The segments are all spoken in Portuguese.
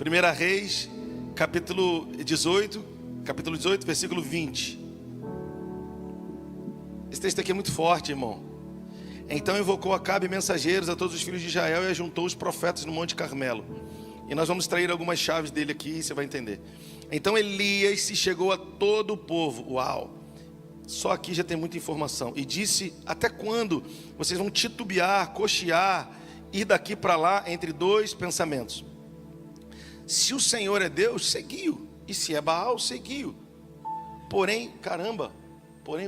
1 Reis, capítulo 18, versículo 20. Esse texto aqui é muito forte, irmão. Então invocou Acabe mensageiros a todos os filhos de Israel e ajuntou os profetas no Monte Carmelo. E nós vamos extrair algumas chaves dele aqui e você vai entender. Então Elias se chegou a todo o povo. Uau! Só aqui já tem muita informação. E disse: até quando vocês vão titubear, cochear, ir daqui para lá entre dois pensamentos? Se o Senhor é Deus, seguiu. E se é Baal, seguiu. Porém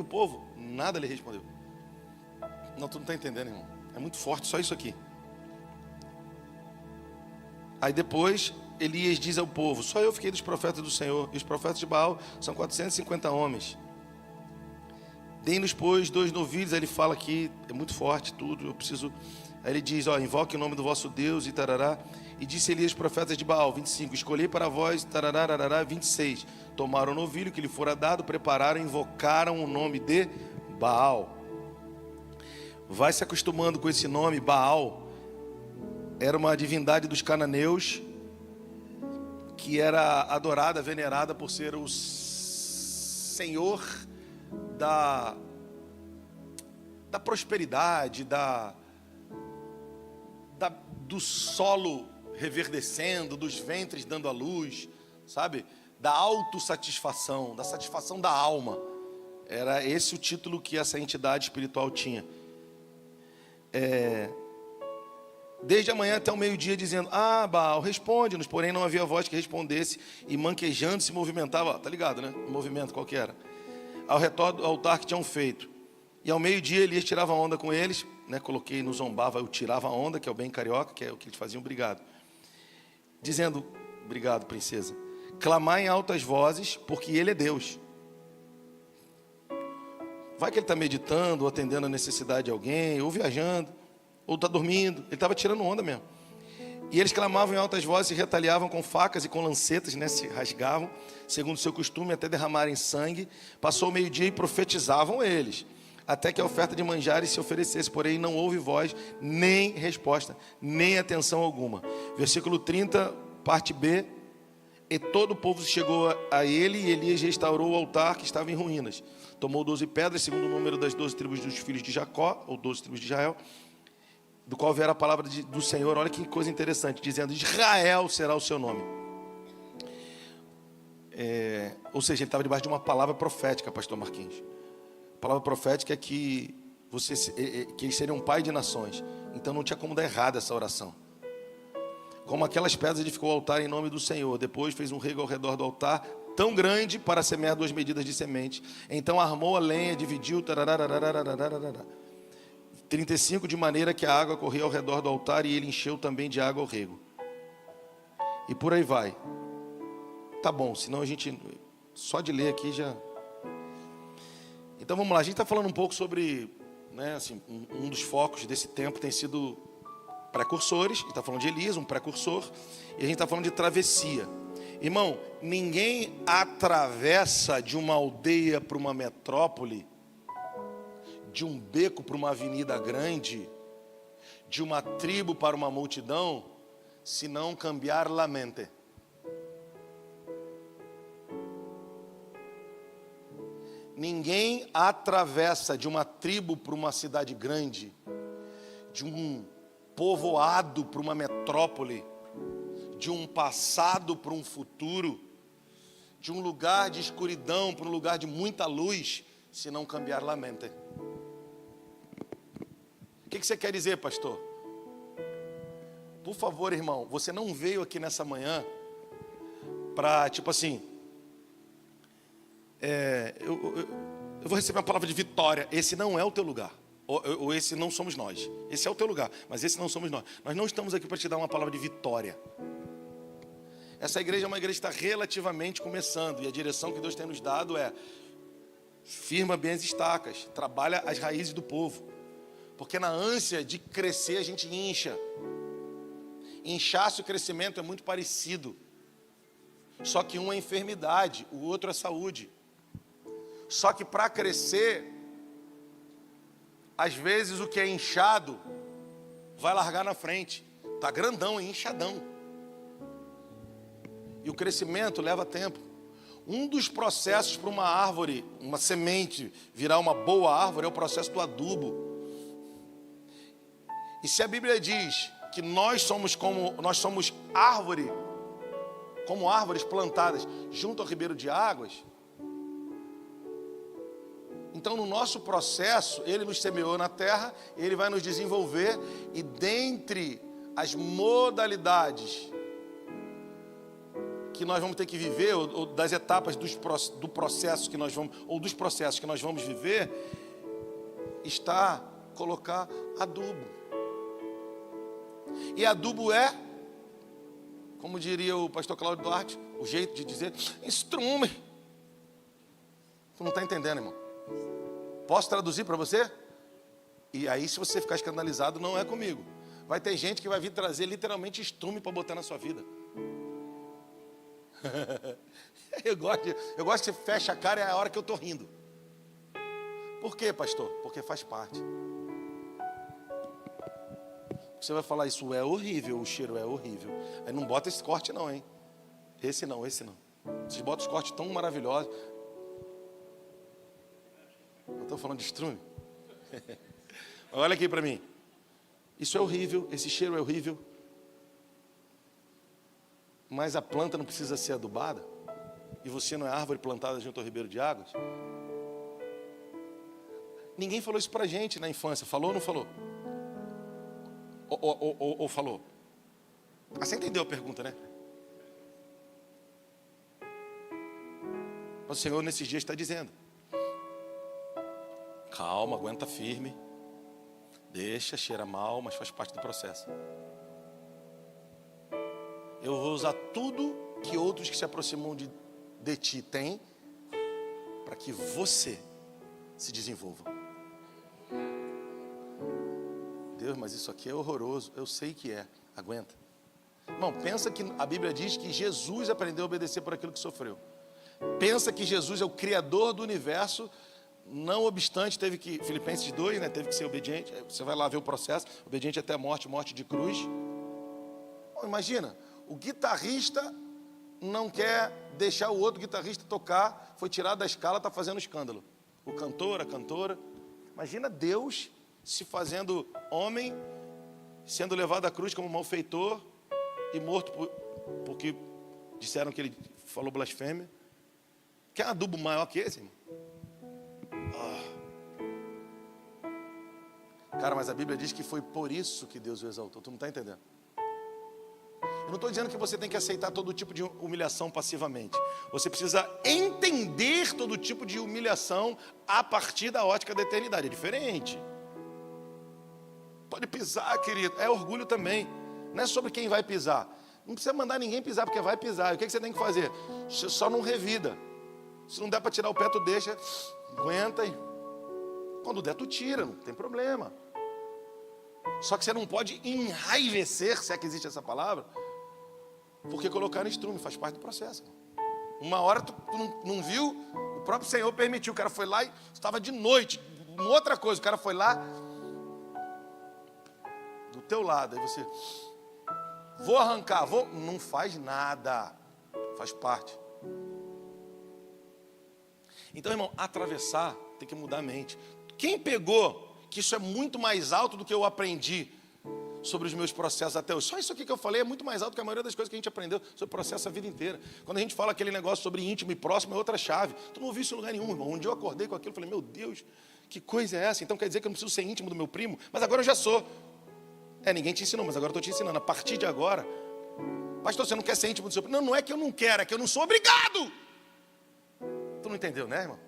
o povo nada lhe respondeu. Não, tu não está entendendo, irmão. É muito forte só isso aqui. Aí depois Elias diz ao povo: só eu fiquei dos profetas do Senhor, e os profetas de Baal são 450 homens. Deem-nos, pois, 2 novilhos. Aí ele fala aqui, é muito forte tudo, eu preciso. Aí ele diz: invoque o nome do vosso Deus, e tarará. E disse Elias, profetas de Baal, 25, escolhi para vós, tarará, 26. Tomaram o novilho que lhe fora dado, prepararam e invocaram o nome de Baal. Vai se acostumando com esse nome. Baal era uma divindade dos cananeus, que era adorada, venerada por ser o senhor da prosperidade, do solo reverdecendo, dos ventres dando à luz, sabe? Da autossatisfação, da satisfação da alma. Era esse o título que essa entidade espiritual tinha. Desde a manhã até o meio-dia, dizendo: Baal, responde-nos. Porém não havia voz que respondesse, e manquejando se movimentava. Tá ligado, né? O movimento qual que era? Ao redor do altar que tinham feito. E ao meio-dia Elias tirava onda com eles, né? Coloquei no zombava, eu tirava a onda, que é o bem carioca, que é o que eles faziam, obrigado. Dizendo: obrigado, princesa. Clamar em altas vozes, porque ele é Deus. Vai que ele está meditando, ou atendendo a necessidade de alguém, ou viajando, ou está dormindo. Ele estava tirando onda mesmo. E eles clamavam em altas vozes, se retaliavam com facas e com lancetas, né? Se rasgavam, segundo o seu costume, até derramarem sangue. Passou o meio-dia e profetizavam eles, até que a oferta de manjares se oferecesse. Porém não houve voz, nem resposta, nem atenção alguma. Versículo 30, parte B. E todo o povo chegou a ele, e Elias restaurou o altar que estava em ruínas. Tomou 12 pedras, segundo o número das 12 tribos dos filhos de Jacó, ou 12 tribos de Israel, do qual viera a palavra do Senhor. Olha que coisa interessante, dizendo: Israel será o seu nome. Ou seja, ele estava debaixo de uma palavra profética, pastor Marquinhos. A palavra profética é que eles seriam um pai de nações. Então não tinha como dar errado essa oração. Como aquelas pedras, edificou o altar em nome do Senhor. Depois fez um rego ao redor do altar, tão grande para semear 2 medidas de semente. Então armou a lenha, dividiu, 35, de maneira que a água corria ao redor do altar, e ele encheu também de água o rego. E por aí vai. Tá bom, senão a gente, só de ler aqui já... Então vamos lá, a gente está falando um pouco sobre, né, assim, um dos focos desse tempo tem sido precursores. A gente está falando de Elias, um precursor, e a gente está falando de travessia. Irmão, ninguém atravessa de uma aldeia para uma metrópole, de um beco para uma avenida grande, de uma tribo para uma multidão, se não cambiar la mente. Ninguém atravessa de uma tribo para uma cidade grande, de um povoado para uma metrópole, de um passado para um futuro, de um lugar de escuridão para um lugar de muita luz, se não cambiar la mente. O que você quer dizer, pastor? Por favor, irmão, você não veio aqui nessa manhã para, tipo assim, eu vou receber uma palavra de vitória. Esse não é o teu lugar. Ou esse não somos nós. Esse é o teu lugar, mas esse não somos nós. Nós não estamos aqui para te dar uma palavra de vitória. Essa igreja é uma igreja que está relativamente começando, e a direção que Deus tem nos dado é: firma bem as estacas, trabalha as raízes do povo. Porque na ânsia de crescer a gente incha. Inchaço e crescimento é muito parecido. Só que um é enfermidade, o outro é saúde. Só que para crescer, às vezes o que é inchado vai largar na frente. Está grandão, é inchadão. E o crescimento leva tempo. Um dos processos para uma árvore, uma semente, virar uma boa árvore é o processo do adubo. E se a Bíblia diz que nós somos árvore, como árvores plantadas junto ao ribeiro de águas, então no nosso processo, Ele nos semeou na terra, Ele vai nos desenvolver, e dentre as modalidades que nós vamos ter que viver, ou das etapas do processo que nós vamos, ou dos processos que nós vamos viver, está colocar adubo. E adubo é, como diria o pastor Cláudio Duarte, o jeito de dizer, estrume. Tu não está entendendo, irmão? Posso traduzir para você? E aí, se você ficar escandalizado, não é comigo. Vai ter gente que vai vir trazer literalmente estrume para botar na sua vida. Eu gosto que você fecha a cara, é a hora que eu estou rindo. Por quê, pastor? Porque faz parte. Você vai falar, isso é horrível, o cheiro é horrível. Aí não bota esse corte não, hein? Esse não. Vocês botam os cortes tão maravilhosos. Eu estou falando de estrume. Olha aqui para mim. Isso é horrível, esse cheiro é horrível. Mas a planta não precisa ser adubada? E você não é árvore plantada junto ao ribeiro de águas? Ninguém falou isso pra gente na infância. Falou ou não falou? Ou falou? Ah, você entendeu a pergunta, né? Mas o Senhor nesses dias está dizendo: calma, aguenta firme. Deixa, cheira mal, mas faz parte do processo. Eu vou usar tudo que outros que se aproximam de ti têm, para que você se desenvolva. Deus, mas isso aqui é horroroso. Eu sei que é. Aguenta. Irmão, pensa que a Bíblia diz que Jesus aprendeu a obedecer por aquilo que sofreu. Pensa que Jesus é o Criador do universo. Não obstante, Filipenses 2, né, teve que ser obediente. Você vai lá ver o processo. Obediente até a morte, morte de cruz. Bom, imagina, o guitarrista não quer deixar o outro guitarrista tocar. Foi tirado da escala, está fazendo escândalo. O cantor, a cantora. Imagina Deus se fazendo homem, sendo levado à cruz como malfeitor e morto porque disseram que ele falou blasfêmia. Quer um adubo maior que esse, irmão? Cara, mas a Bíblia diz que foi por isso que Deus o exaltou. Tu não está entendendo? Eu não estou dizendo que você tem que aceitar todo tipo de humilhação passivamente. Você precisa entender todo tipo de humilhação a partir da ótica da eternidade. É diferente. Pode pisar, querido. É orgulho também. Não é sobre quem vai pisar. Não precisa mandar ninguém pisar, porque vai pisar. O que você tem que fazer? Só não revida. Se não der para tirar o pé, tu deixa. Aguenta aí. Quando der, tu tira. Não tem problema. Só que você não pode enraivecer, se é que existe essa palavra, porque colocar no estrume faz parte do processo. Uma hora tu não viu, o próprio Senhor permitiu. O cara foi lá e estava de noite, uma outra coisa. O cara foi lá do teu lado. Aí você, vou arrancar, não faz nada, faz parte. Então, irmão, atravessar tem que mudar a mente. Quem pegou que isso é muito mais alto do que eu aprendi sobre os meus processos até hoje? Só isso aqui que eu falei é muito mais alto que a maioria das coisas que a gente aprendeu sobre o processo a vida inteira. Quando a gente fala aquele negócio sobre íntimo e próximo, é outra chave. Tu não ouviu isso em lugar nenhum, irmão. Um dia eu acordei com aquilo e falei, meu Deus, que coisa é essa? Então quer dizer que eu não preciso ser íntimo do meu primo? Mas agora eu já sou. Ninguém te ensinou, mas agora eu estou te ensinando. A partir de agora, pastor, você não quer ser íntimo do seu primo? Não, não é que eu não quero, é que eu não sou obrigado. Tu não entendeu, né, irmão?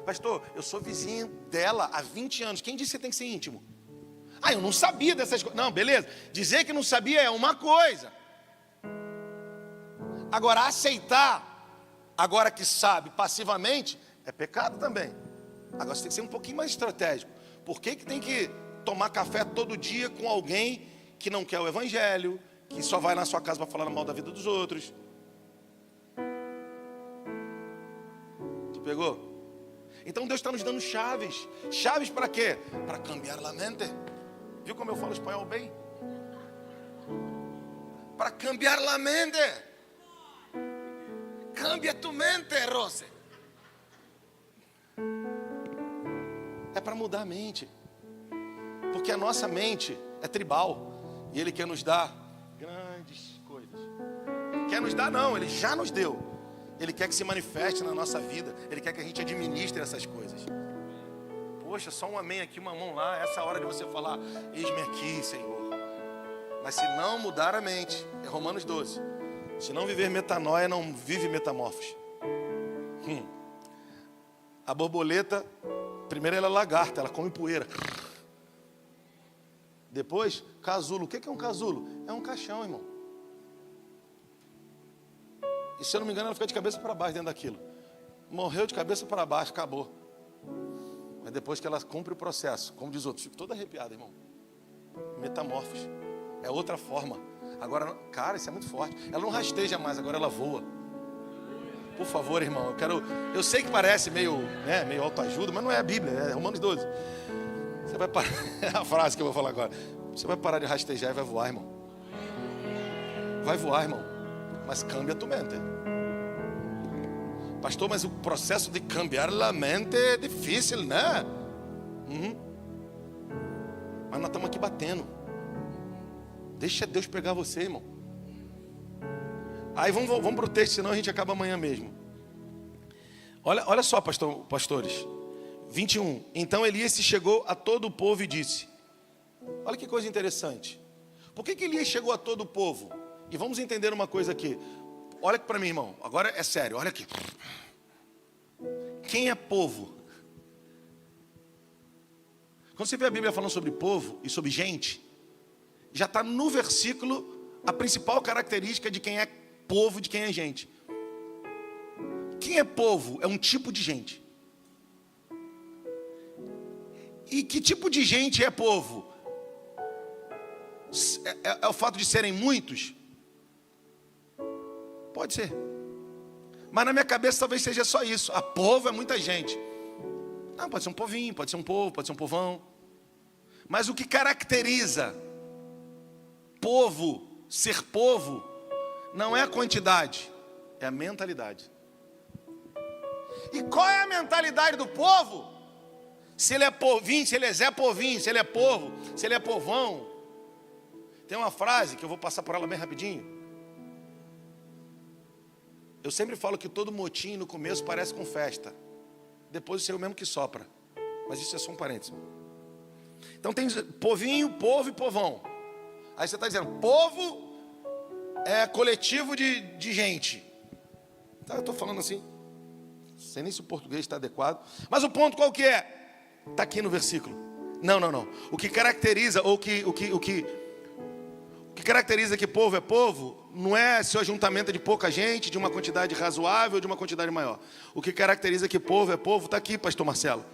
Pastor, eu sou vizinho dela há 20 anos. Quem disse que você tem que ser íntimo? Eu não sabia dessas coisas. Não, beleza. Dizer que não sabia é uma coisa. Agora, aceitar, agora que sabe, passivamente, é pecado também. Agora, você tem que ser um pouquinho mais estratégico. Por que tem que tomar café todo dia com alguém que não quer o evangelho, que só vai na sua casa para falar mal da vida dos outros? Tu pegou? Então Deus está nos dando chaves. Chaves para quê? Para cambiar a mente. Viu como eu falo espanhol bem? para cambiar a mente. Cambia tu mente, Rose. É para mudar a mente. Porque a nossa mente é tribal. E Ele quer nos dar grandes coisas. Quer nos dar não, Ele já nos deu. Ele quer que se manifeste na nossa vida. Ele quer que a gente administre essas coisas. Poxa, só um amém aqui, uma mão lá. Essa hora de você falar, eis-me aqui, Senhor. Mas se não mudar a mente, é Romanos 12. Se não viver metanoia, não vive metamorfose. A borboleta, primeiro ela é lagarta, ela come poeira. Depois, casulo. O que é um casulo? É um caixão, irmão. E se eu não me engano, ela fica de cabeça para baixo dentro daquilo. Morreu de cabeça para baixo, acabou. Mas depois que ela cumpre o processo, como diz outro, fico todo arrepiado, irmão. Metamorfose. É outra forma. Agora, cara, isso é muito forte. Ela não rasteja mais, agora ela voa. Por favor, irmão, eu sei que parece meio autoajuda, mas não é a Bíblia, é Romanos 12. Você vai parar, é a frase que eu vou falar agora. Você vai parar de rastejar e vai voar, irmão. Vai voar, irmão. Mas cambia a tua mente. Pastor, mas o processo de cambiar a mente é difícil, né? Mas nós estamos aqui batendo. Deixa Deus pegar você, irmão. Aí vamos para o texto, senão a gente acaba amanhã mesmo. Olha só, pastores. 21. Então Elias se chegou a todo o povo e disse. Olha que coisa interessante. Por que Elias chegou a todo o povo? E vamos entender uma coisa aqui. Olha aqui para mim, irmão. Agora é sério, olha aqui. Quem é povo? Quando você vê a Bíblia falando sobre povo e sobre gente, já está no versículo a principal característica de quem é povo, de quem é gente. Quem é povo? É um tipo de gente. E que tipo de gente é povo? É o fato de serem muitos? Pode ser. Mas na minha cabeça talvez seja só isso. A povo é muita gente. Não, pode ser um povinho, pode ser um povo, pode ser um povão. Mas o que caracteriza povo, ser povo, não é a quantidade, é a mentalidade. E qual é a mentalidade do povo? Se ele é povinho, se ele é Zé Povinho, se ele é povo, se ele é povão. Tem uma frase que eu vou passar por ela bem rapidinho. Eu sempre falo que todo motim no começo parece com festa. Depois é o mesmo que sopra. Mas isso é só um parênteses. Então tem povinho, povo e povão. Aí você está dizendo, povo é coletivo de gente. Então, eu estou falando assim, não sei nem se o português está adequado. Mas o ponto qual que é? Está aqui no versículo. Não. O que caracteriza, ou o que caracteriza que povo é povo, não é seu ajuntamento de pouca gente, de uma quantidade razoável, de uma quantidade maior. O que caracteriza que povo é povo, está aqui, pastor Marcelo.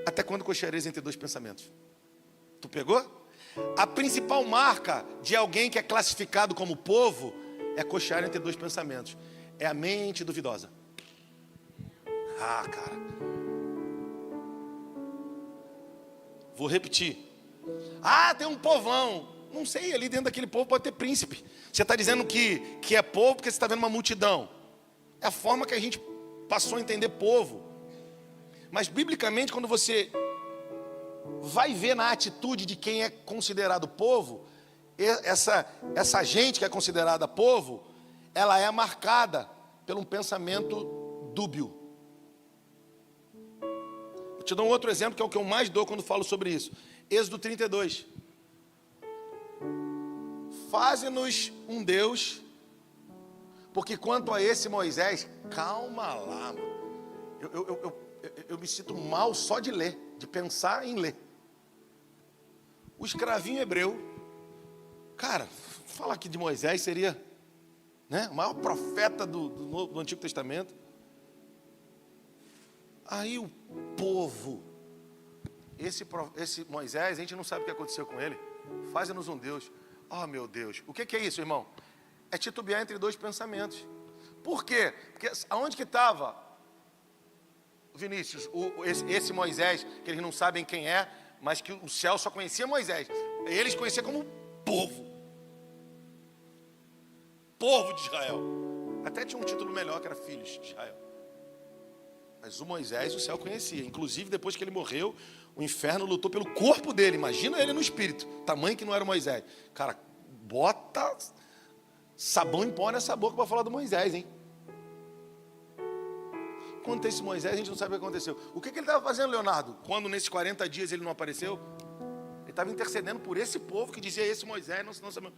Até quando cocheareis entre dois pensamentos? Tu pegou? A principal marca de alguém que é classificado como povo é cochear entre dois pensamentos. É a mente duvidosa. Ah, cara. Vou repetir. Ah, tem um povão. Não sei, ali dentro daquele povo pode ter príncipe. Você está dizendo que é povo porque você está vendo uma multidão. É a forma que a gente passou a entender povo. Mas biblicamente, quando você vai ver na atitude de quem é considerado povo, essa gente que é considerada povo, ela é marcada por um pensamento dúbio. Vou te dar um outro exemplo, que é o que eu mais dou quando falo sobre isso. Êxodo 32. Faze-nos um Deus, porque quanto a esse Moisés, calma lá, mano. Eu me sinto mal só de ler, de pensar em ler. O escravinho hebreu, cara, falar aqui de Moisés seria, né, o maior profeta do Antigo Testamento. Aí o povo, esse Moisés, a gente não sabe o que aconteceu com ele. Faze-nos um Deus. Oh, meu Deus. O que é isso, irmão? É titubear entre dois pensamentos. Por quê? Porque aonde que estava, Vinícius, esse Moisés, que eles não sabem quem é, mas que o céu só conhecia Moisés. Eles conheciam como povo. povo de Israel. Até tinha um título melhor, que era Filhos de Israel. Mas o Moisés o céu conhecia. Inclusive, depois que ele morreu, o inferno lutou pelo corpo dele. Imagina ele no espírito. Tamanho que não era o Moisés. Cara, bota sabão em pó nessa boca para falar do Moisés, hein? Quanto a esse Moisés, a gente não sabe o que aconteceu. O que ele estava fazendo, Leonardo? Quando nesses 40 dias ele não apareceu? Ele estava intercedendo por esse povo que dizia esse Moisés. Não sabe.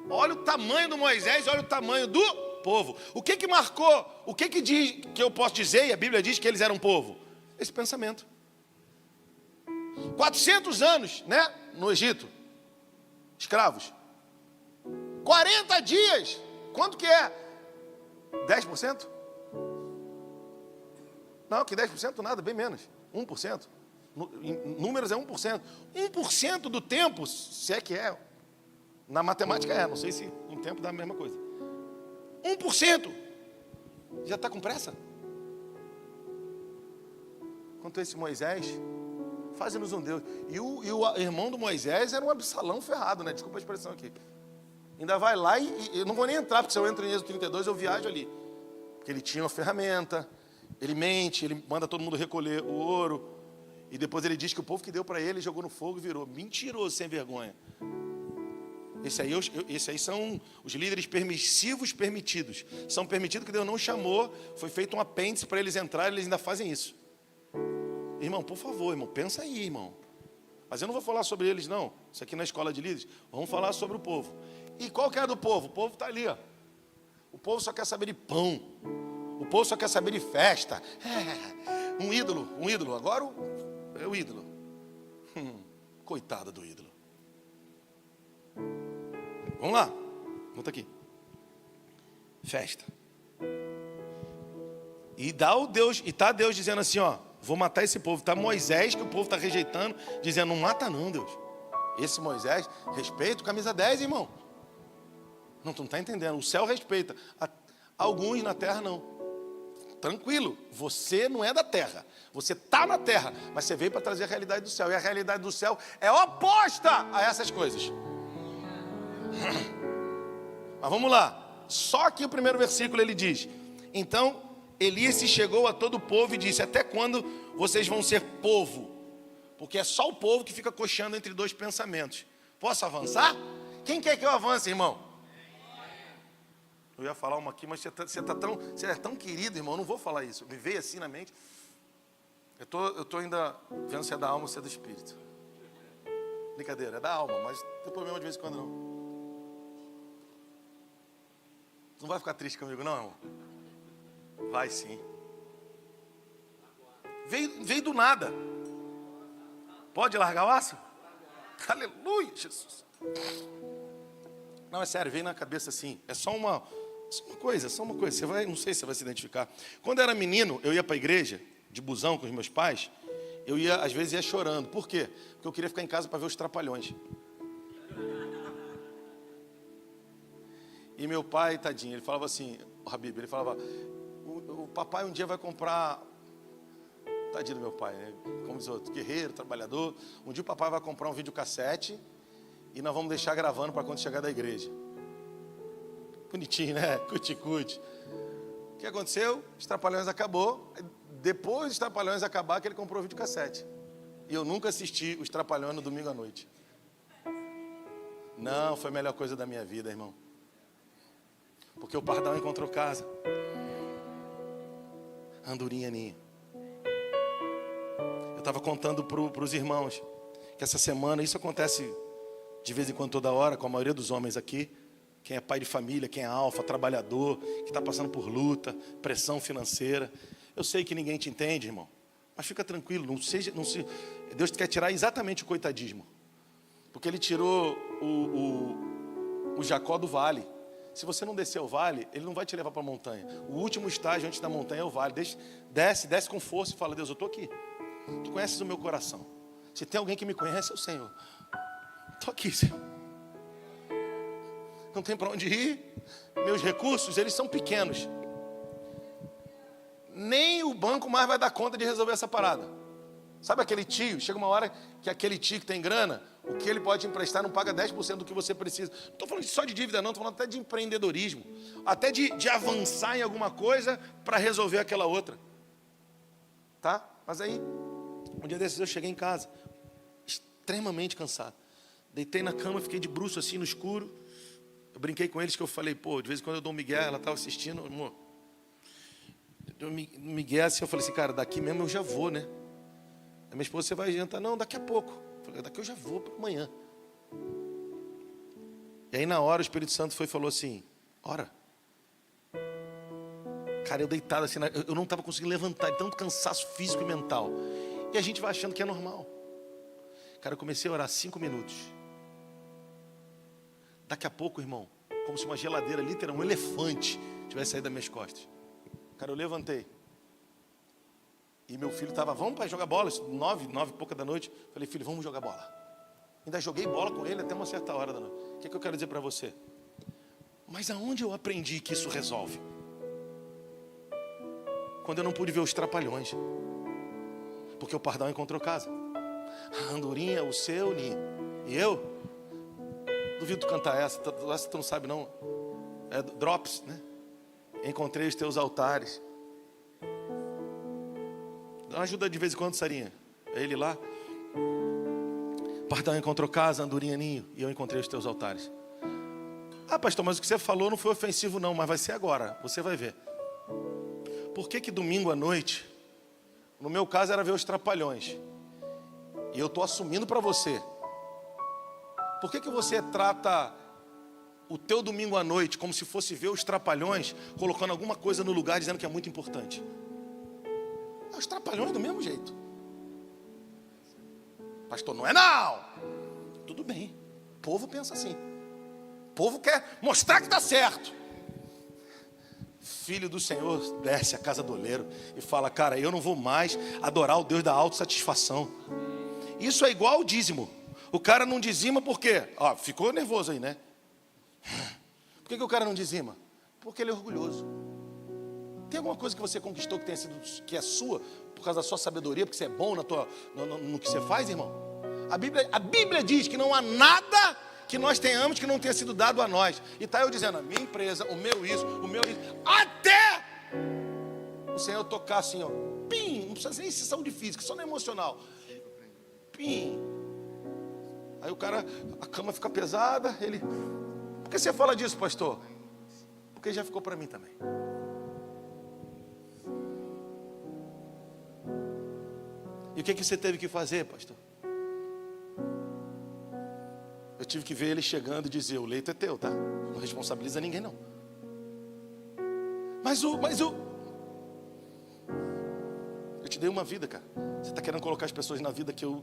Olha o tamanho do Moisés, olha o tamanho do povo. O que marcou? O que diz que eu posso dizer, e a Bíblia diz que eles eram um povo? Esse pensamento. 400 anos, né? No Egito. Escravos. 40 dias. Quanto que é? 10%? Não, que 10% nada, bem menos. 1%. Em números é 1%. 1% do tempo, se é que é. Na matemática é, não sei se em tempo dá a mesma coisa. 1%. Já está com pressa? Quanto a esse Moisés, faze-nos um Deus. E o irmão do Moisés era um Absalão ferrado, né? Desculpa a expressão aqui. Ainda vai lá e eu não vou nem entrar, porque se eu entro em Êxodo 32, eu viajo ali. Porque ele tinha uma ferramenta, ele mente, ele manda todo mundo recolher o ouro. E depois ele diz que o povo que deu para ele jogou no fogo e virou. Mentiroso, sem vergonha. Esse aí são os líderes permissivos permitidos. São permitidos que Deus não chamou. Foi feito um apêndice para eles entrarem, eles ainda fazem isso. Irmão, por favor, irmão, pensa aí, irmão. Mas eu não vou falar sobre eles, não. Isso aqui na escola de líderes. Vamos falar sobre o povo. E qual que é do povo? O povo está ali, ó. O povo só quer saber de pão. O povo só quer saber de festa. Um ídolo. Agora é o ídolo. Coitado do ídolo. Vamos lá. Volta aqui. Festa. E tá Deus dizendo assim, ó, vou matar esse povo. Tá Moisés, que o povo está rejeitando, dizendo, não mata não, Deus. Esse Moisés, respeito, camisa 10, irmão. Não, tu não está entendendo. O céu respeita. Alguns na terra não. Tranquilo, você não é da terra. Você está na terra, mas você veio para trazer a realidade do céu. E a realidade do céu é oposta a essas coisas. Mas vamos lá. Só que o primeiro versículo ele diz: então Elias se chegou a todo o povo e disse: até quando vocês vão ser povo? Porque é só o povo que fica coxando entre dois pensamentos. Posso avançar? Quem quer que eu avance, irmão? Eu ia falar uma aqui, mas você é tão querido, irmão, eu não vou falar isso. Me veio assim na mente. Eu tô ainda vendo se é da alma ou se é do espírito. Brincadeira, é da alma, mas não tem problema de vez em quando não. Não vai ficar triste comigo não, irmão? Vai sim. Veio do nada. Pode largar o aço? Aleluia, Jesus. Não, é sério, veio na cabeça assim. É só uma coisa. Você vai, não sei se você vai se identificar. Quando eu era menino, eu ia para a igreja, de busão com os meus pais. Eu ia, às vezes, ia chorando. Por quê? Porque eu queria ficar em casa para ver os Trapalhões. E meu pai, tadinho, ele falava assim, o Habib, ele falava, o papai um dia vai comprar, tadinho do meu pai, né? Como diz outro, guerreiro, trabalhador, um dia o papai vai comprar um videocassete e nós vamos deixar gravando para quando chegar da igreja. Bonitinho, né? Cuti-cuti. O que aconteceu? Os Trapalhões acabou. Depois dos Trapalhões acabar, que ele comprou o videocassete. E eu nunca assisti os Trapalhões no domingo à noite. Não, foi a melhor coisa da minha vida, irmão. Porque o Pardal encontrou casa. Andorinha Ninho. Eu estava contando para os irmãos que essa semana, isso acontece de vez em quando, toda hora, com a maioria dos homens aqui. Quem é pai de família, quem é alfa, trabalhador, que está passando por luta, pressão financeira. Eu sei que ninguém te entende, irmão. Mas fica tranquilo, Deus quer tirar exatamente o coitadismo. Porque Ele tirou o Jacó do vale. Se você não descer o vale, Ele não vai te levar para a montanha. O último estágio antes da montanha é o vale. Desce com força e fala: Deus, eu estou aqui. Tu conheces o meu coração. Se tem alguém que me conhece, é o Senhor. Estou aqui, Senhor. Não tem para onde ir. Meus recursos, eles são pequenos. Nem o banco mais vai dar conta de resolver essa parada. Sabe aquele tio? Chega uma hora que aquele tio que tem grana, o que ele pode emprestar não paga 10% do que você precisa. Não estou falando só de dívida não, estou falando até de empreendedorismo. Até de avançar em alguma coisa para resolver aquela outra. Tá? Mas aí, um dia desses eu cheguei em casa, extremamente cansado. Deitei na cama, fiquei de bruço assim no escuro. Eu brinquei com eles que eu falei, pô, de vez em quando eu dou um migué, ela estava assistindo, amor. Eu migué assim, eu falei assim, cara, daqui mesmo eu já vou, né? A minha esposa, você vai jantar? Não, daqui a pouco. Eu falei, daqui eu já vou para amanhã. E aí na hora o Espírito Santo foi e falou assim, ora. Cara, eu deitado assim, eu não estava conseguindo levantar, de tanto cansaço físico e mental. E a gente vai achando que é normal. Cara, eu comecei a orar 5 minutos. Daqui a pouco, irmão, como se uma geladeira, literal, um elefante, tivesse saído das minhas costas. Cara, eu levantei. E meu filho estava, vamos para jogar bola, 9 e pouca da noite. Falei, filho, vamos jogar bola. Ainda joguei bola com ele até uma certa hora da noite. O que é que eu quero dizer para você? Mas aonde eu aprendi que isso resolve? Quando eu não pude ver os trapalhões. Porque o pardal encontrou casa. A andorinha, o seu ninho. E eu? Duvido tu cantar essa tu não sabe não. É Drops, né? Encontrei os teus altares. Dá uma ajuda de vez em quando, Sarinha. É ele lá. Pardal encontrou casa, andorinha, ninho. E eu encontrei os teus altares. Ah, pastor, mas o que você falou não foi ofensivo não. Mas vai ser agora, você vai ver. Por que domingo à noite, no meu caso era ver os trapalhões. E eu estou assumindo para você. Por que você trata o teu domingo à noite como se fosse ver os trapalhões, colocando alguma coisa no lugar, dizendo que é muito importante? É os trapalhões do mesmo jeito. Pastor, não é não. Tudo bem. O povo pensa assim. O povo quer mostrar que está certo. Filho do Senhor desce a casa do oleiro e fala, cara, eu não vou mais adorar o Deus da autossatisfação. Isso é igual ao dízimo. O cara não dizima por quê? Ó, ficou nervoso aí, né? Por que o cara não dizima? Porque ele é orgulhoso. Tem alguma coisa que você conquistou que é sua, por causa da sua sabedoria, porque você é bom no que você faz, irmão? A Bíblia diz que não há nada que nós tenhamos que não tenha sido dado a nós. E está eu dizendo, a minha empresa, o meu isso, até o Senhor tocar assim, ó, pim, não precisa nem ser saúde física, só no emocional. Pim. Aí o cara, a cama fica pesada, ele... Por que você fala disso, pastor? Porque já ficou para mim também. E o que você teve que fazer, pastor? Eu tive que ver ele chegando e dizer, o leito é teu, tá? Não responsabiliza ninguém, não. Mas eu te dei uma vida, cara. Você está querendo colocar as pessoas na vida que eu...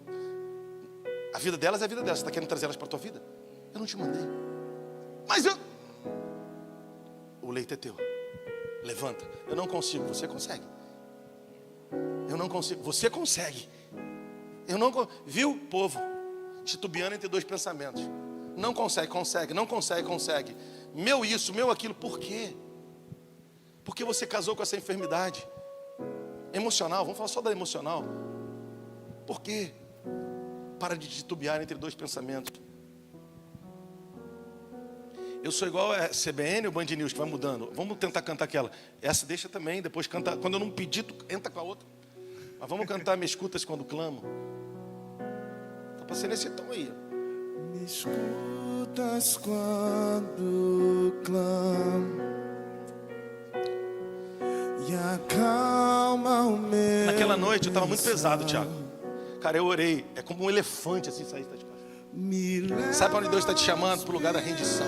A vida delas é a vida delas. Você está querendo trazer elas para a tua vida? Eu não te mandei. Mas eu... O leito é teu. Levanta. Eu não consigo. Você consegue. Eu não consigo. Você consegue. Eu não... Viu, povo? Titubeando entre dois pensamentos. Não consegue, consegue. Não consegue, consegue. Meu isso, meu aquilo. Por quê? Porque você casou com essa enfermidade emocional. Vamos falar só da emocional. Por quê? Para de titubear entre dois pensamentos. Eu sou igual a CBN ou Band News, que vai mudando. Vamos tentar cantar aquela. Essa deixa também, depois canta. Quando eu não pedir, tu entra com a outra. Mas vamos cantar Me Escutas Quando Clamo. Tá passando esse tom aí. Me escutas quando clamo e acalma o meu... Naquela noite eu estava muito pesado, Thiago. Cara, eu orei. É como um elefante assim sair da de casa. Sabe para onde Deus está te chamando? Para o lugar da rendição.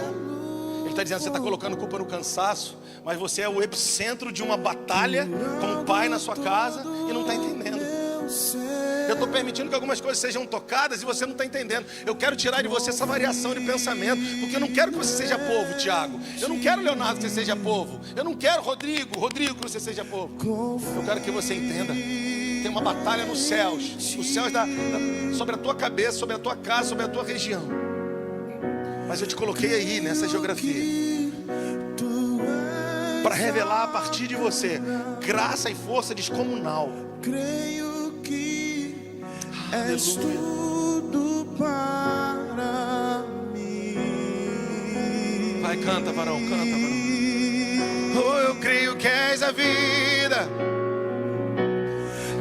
Ele está dizendo, você está colocando culpa no cansaço, mas você é o epicentro de uma batalha com o pai na sua casa e não está entendendo. Eu estou permitindo que algumas coisas sejam tocadas e você não está entendendo. Eu quero tirar de você essa variação de pensamento, porque eu não quero que você seja povo, Tiago. Eu não quero, Leonardo, que você seja povo. Eu não quero, Rodrigo, que você seja povo. Eu quero que você entenda. Tem uma batalha nos céus sobre a tua cabeça, sobre a tua casa, sobre a tua região. Mas eu te coloquei aí nessa geografia para revelar a partir de você graça e força descomunal. Creio que És Aleluia. tudo para mim. Vai, canta, varão, canta, varão. Oh, eu creio que és a vida.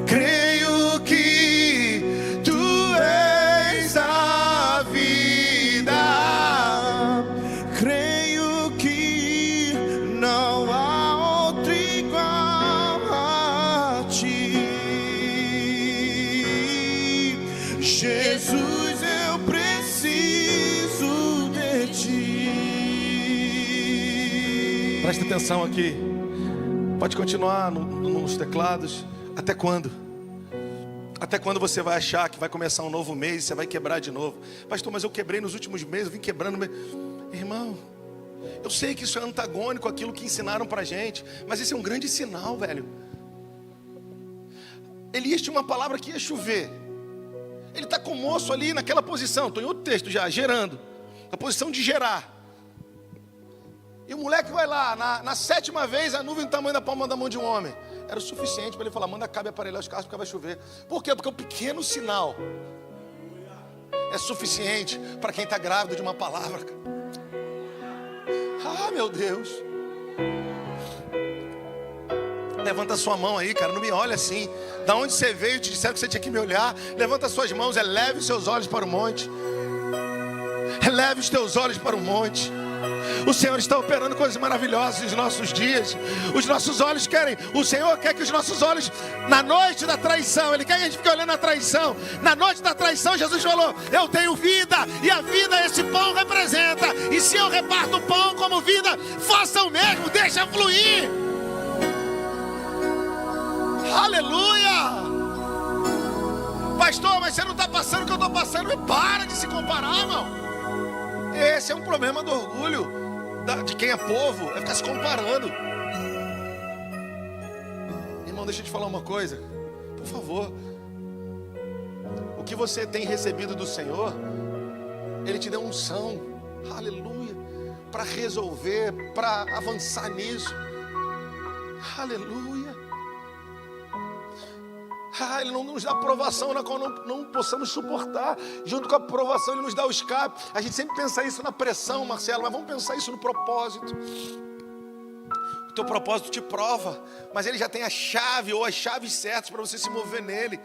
Creio que tu és a vida. Creio que não há outro igual a ti. Jesus, eu preciso de ti. Presta atenção aqui. Pode continuar nos teclados. Até quando? Até quando você vai achar que vai começar um novo mês e você vai quebrar de novo? Pastor, mas eu quebrei nos últimos meses, eu vim quebrando. Irmão, eu sei que isso é antagônico àquilo que ensinaram pra gente, mas esse é um grande sinal, velho. Elias tinha uma palavra que ia chover. Ele está com o moço ali naquela posição, estou em outro texto já, gerando. Na posição de gerar. E o moleque vai lá, na sétima vez, a nuvem do tamanho da palma da mão de um homem. Era o suficiente para ele falar, manda cabe aparelhar os carros porque vai chover. Por quê? Porque o pequeno sinal é suficiente para quem está grávido de uma palavra. Ah, meu Deus. Levanta sua mão aí, cara, não me olha assim. Da onde você veio, te disseram que você tinha que me olhar. Levanta suas mãos, eleve os seus olhos para o monte. Eleve os teus olhos para o monte. O Senhor está operando coisas maravilhosas nos nossos dias. Os nossos olhos querem, o Senhor quer que os nossos olhos, na noite da traição, Ele quer que a gente fique olhando a traição. Na noite da traição, Jesus falou, eu tenho vida, e a vida esse pão representa. E se eu reparto o pão como vida, faça o mesmo, deixa fluir. Aleluia. Pastor, mas você não está passando o que eu estou passando. Para de se comparar, irmão. Esse é um problema do orgulho de quem é povo, é ficar se comparando. Irmão, deixa eu te falar uma coisa, por favor. O que você tem recebido do Senhor, Ele te deu unção, aleluia, para resolver, para avançar nisso, aleluia. Ele não nos dá aprovação na qual não possamos suportar. Junto com a aprovação, Ele nos dá o escape. A gente sempre pensa isso na pressão, Marcelo, mas vamos pensar isso no propósito. O teu propósito te prova, mas Ele já tem a chave ou as chaves certas para você se mover nele.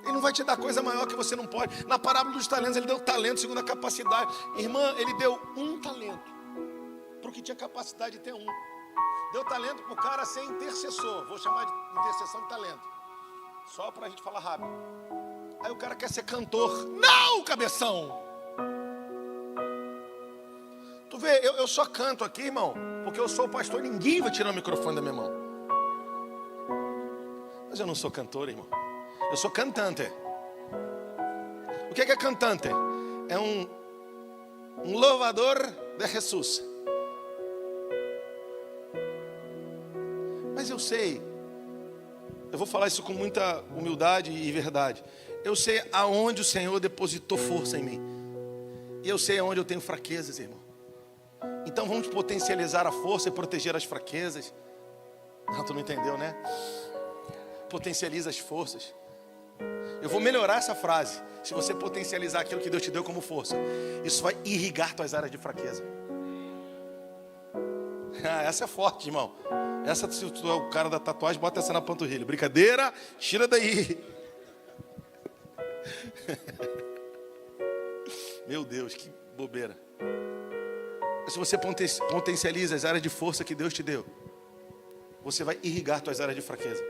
Ele não vai te dar coisa maior que você não pode. Na parábola dos talentos, Ele deu talento segundo a capacidade. Irmã, Ele deu um talento para o que tinha capacidade de ter um. Deu talento para o cara ser intercessor. Vou chamar de intercessão de talento. Só pra gente falar rápido. Aí o cara quer ser cantor. Não, cabeção! Tu vê, eu só canto aqui, irmão, porque eu sou o pastor. Ninguém vai tirar o microfone da minha mão. Mas eu não sou cantor, irmão. Eu sou cantante. O que é cantante? É um louvador de Jesus. Mas eu sei. Eu vou falar isso com muita humildade e verdade. Eu sei aonde o Senhor depositou força em mim. E eu sei aonde eu tenho fraquezas, irmão. Então vamos potencializar a força e proteger as fraquezas. Não, tu não entendeu, né? Potencializa as forças. Eu vou melhorar essa frase. Se você potencializar aquilo que Deus te deu como força, isso vai irrigar tuas áreas de fraqueza. Essa é forte, irmão. Essa, se tu é o cara da tatuagem, bota essa na panturrilha. Brincadeira, tira daí. Meu Deus, que bobeira. Se você potencializa as áreas de força que Deus te deu, você vai irrigar tuas áreas de fraqueza.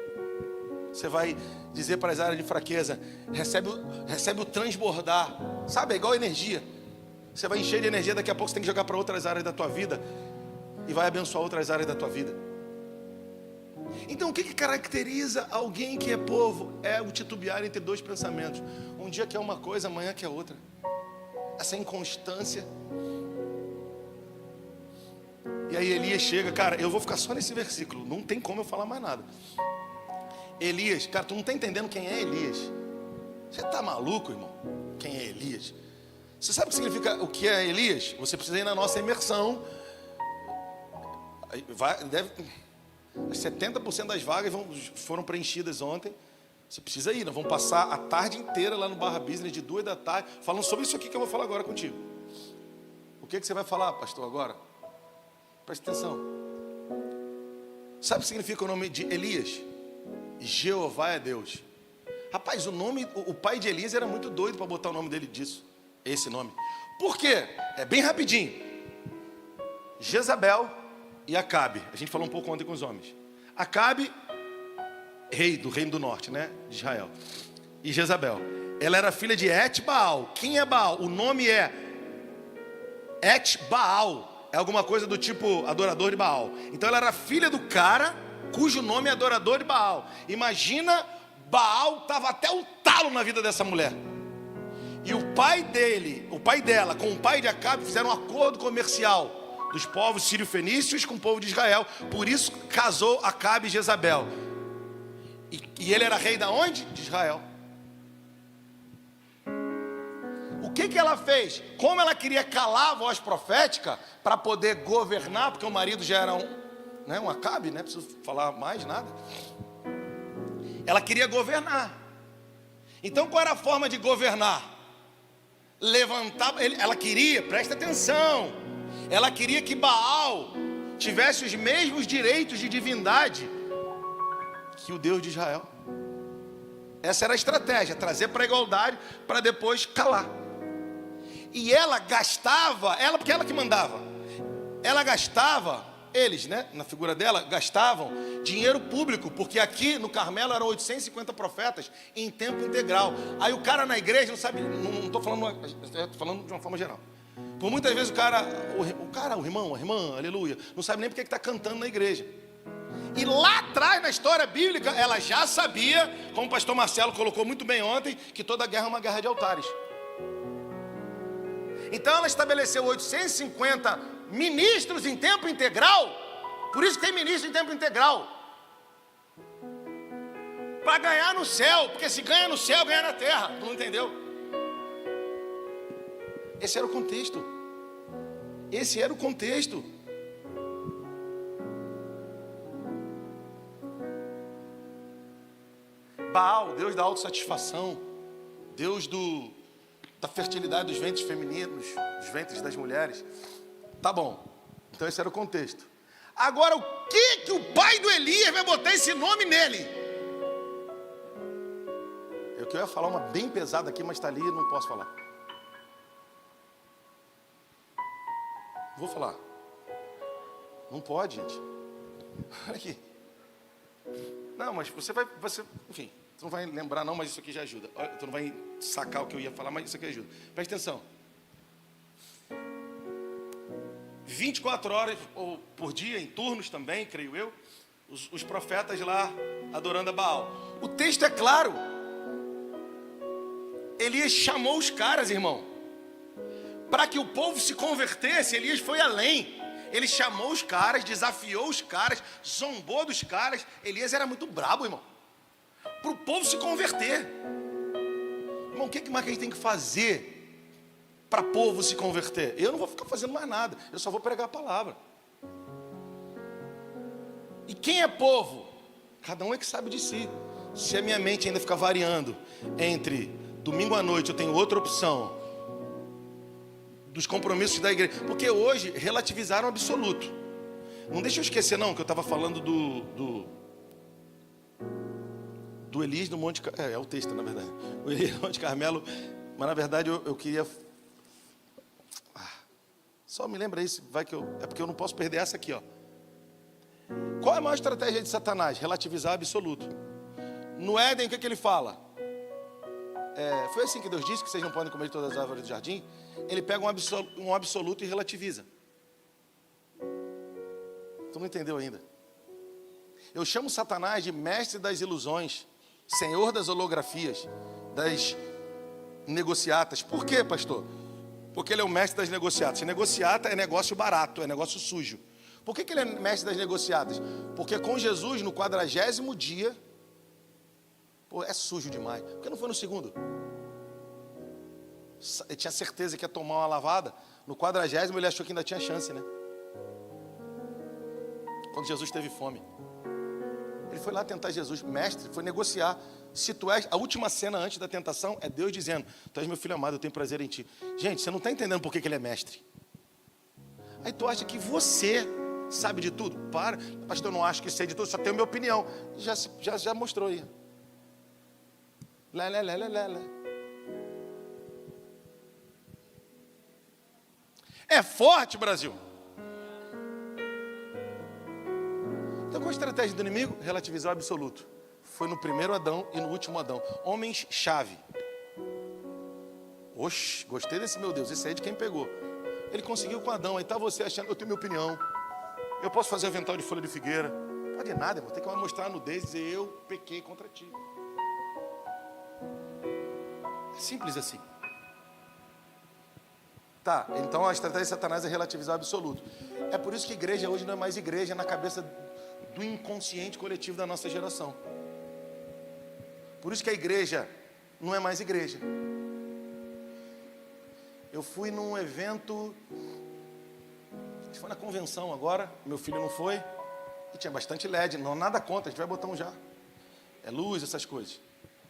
Você vai dizer para as áreas de fraqueza, recebe o transbordar. Sabe, é igual energia. Você vai encher de energia, daqui a pouco você tem que jogar para outras áreas da tua vida e vai abençoar outras áreas da tua vida. Então o que caracteriza alguém que é povo? É o titubear entre dois pensamentos. Um dia quer uma coisa, amanhã quer outra. Essa inconstância. E aí Elias chega, cara, eu vou ficar só nesse versículo, não tem como eu falar mais nada. Elias, cara, tu não está entendendo quem é Elias. Você está maluco, irmão? Quem é Elias? Você sabe o que significa o que é Elias? Você precisa ir na nossa imersão. 70% das vagas foram preenchidas ontem. Você precisa ir, nós vamos passar a tarde inteira lá no Barra Business, de 2 da tarde, falando sobre isso aqui que eu vou falar agora contigo. O que você vai falar, pastor, agora? Presta atenção. Sabe o que significa o nome de Elias? Jeová é Deus. Rapaz, o pai de Elias era muito doido para botar o nome dele disso. Esse nome. Por quê? É bem rapidinho. Jezabel e Acabe. A gente falou um pouco ontem com os homens. Acabe, rei do Reino do Norte, né? De Israel. E Jezabel. Ela era filha de Et-Baal. Quem é Baal? O nome é Et-Baal. É alguma coisa do tipo adorador de Baal. Então ela era filha do cara cujo nome é adorador de Baal. Imagina, Baal estava até o talo na vida dessa mulher. E o pai dela, com o pai de Acabe, fizeram um acordo comercial dos povos sírio-fenícios com o povo de Israel. Por isso casou Acabe e Jezabel. E ele era rei da onde? De Israel. O que ela fez? Como ela queria calar a voz profética para poder governar, porque o marido já era um Acabe, não preciso falar mais nada. Ela queria governar. Então qual era a forma de governar? Ela queria, presta atenção, ela queria que Baal tivesse os mesmos direitos de divindade que o Deus de Israel. Essa era a estratégia, trazer para a igualdade, para depois calar. E ela gastava, porque ela que mandava, ela gastava, eles, né, na figura dela, gastavam dinheiro público, porque aqui no Carmelo eram 850 profetas em tempo integral. Aí o cara na igreja não sabe, não estou falando, estou falando de uma forma geral. Por muitas vezes o irmão, a irmã, aleluia, não sabe nem porque está cantando na igreja. E lá atrás, na história bíblica, ela já sabia, como o pastor Marcelo colocou muito bem ontem, que toda guerra é uma guerra de altares. Então ela estabeleceu 850 ministros em tempo integral. Por isso tem ministro em tempo integral, para ganhar no céu. Porque se ganha no céu, ganha na terra. Tu não entendeu? Esse era o contexto. Esse era o contexto. Baal, Deus da autossatisfação, Deus da fertilidade dos ventres femininos, dos ventres das mulheres. Tá bom, então esse era o contexto. Agora, o que o pai do Elias vai botar esse nome nele? Eu ia falar uma bem pesada aqui, mas está ali e não posso falar. Vou falar. Não pode, gente. Olha aqui. Não, mas enfim, tu não vai lembrar não, mas isso aqui já ajuda. Tu não vai sacar o que eu ia falar, mas isso aqui ajuda. Presta atenção. 24 horas por dia, em turnos também, creio eu, os profetas lá adorando a Baal. O texto é claro. Elias chamou os caras, irmão, para que o povo se convertesse. Elias foi além. Ele chamou os caras, desafiou os caras, zombou dos caras. Elias era muito brabo, irmão, para o povo se converter. Irmão, o que mais que a gente tem que fazer para o povo se converter? Eu não vou ficar fazendo mais nada, eu só vou pregar a palavra. E quem é povo? Cada um é que sabe de si. Se a minha mente ainda ficar variando entre domingo à noite eu tenho outra opção, dos compromissos da igreja, porque hoje relativizaram o absoluto. Não deixa eu esquecer não, que eu estava falando do Elias no Monte Carmelo. É o texto, na verdade. O Elias no Monte Carmelo. Mas na verdade eu queria... Só me lembra isso, é porque eu não posso perder essa aqui, ó. Qual é a maior estratégia de Satanás? Relativizar o absoluto. No Éden, o que ele fala? Foi assim que Deus disse que vocês não podem comer de todas as árvores do jardim. Ele pega um absoluto e relativiza. Tu não entendeu ainda? Eu chamo Satanás de mestre das ilusões, senhor das holografias, das negociatas. Por quê, pastor? Porque ele é o mestre das negociatas. Negociata é negócio barato, é negócio sujo. Por que ele é mestre das negociatas? Porque com Jesus, no 40º dia, é sujo demais. Por que não foi no segundo? Ele tinha certeza que ia tomar uma lavada. No 40º ele achou que ainda tinha chance, né? Quando Jesus teve fome. Ele foi lá tentar Jesus, mestre, foi negociar. Se tu és, a última cena antes da tentação é Deus dizendo: tu és meu filho amado, eu tenho prazer em ti. Gente, você não está entendendo por que ele é mestre. Aí tu acha que você sabe de tudo? Para, pastor, eu não acho que sei de tudo, só tenho minha opinião. Já mostrou aí. Lá. É forte, Brasil. Então, qual a estratégia do inimigo? Relativizar o absoluto. Foi no primeiro Adão e no último Adão. Homens-chave. Oxe, gostei desse, meu Deus. Esse aí é de quem pegou. Ele conseguiu com Adão. Aí tá você achando: eu tenho minha opinião. Eu posso fazer avental de folha de figueira. Não pode nada, irmão. Tem que mostrar a nudez e dizer: eu pequei contra ti. É simples assim. Tá, então a estratégia de Satanás é relativizar o absoluto. É por isso que igreja hoje não é mais igreja na cabeça do inconsciente coletivo da nossa geração. Por isso que a igreja não é mais igreja. Eu fui num evento, acho que foi na convenção agora, meu filho não foi, e tinha bastante LED, não, nada contra, a gente vai botar um já. É luz, essas coisas.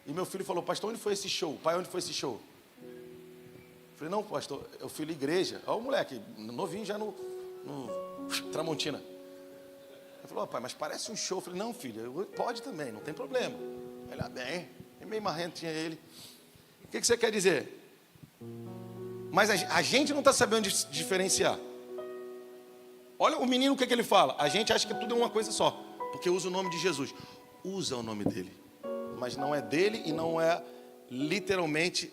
E meu filho falou: pastor, onde foi esse show? Pai, onde foi esse show? Eu falei: não, pastor, eu fui na igreja. Olha o moleque, novinho já no Tramontina. Ele falou: pai, mas parece um show. Eu falei: não, filho, pode também, não tem problema. Ele: bem, é meio marrento, tinha ele. O que você quer dizer? Mas a gente não está sabendo diferenciar. Olha o menino, o que ele fala? A gente acha que tudo é uma coisa só, porque usa o nome de Jesus. Usa o nome dele, mas não é dele e não é literalmente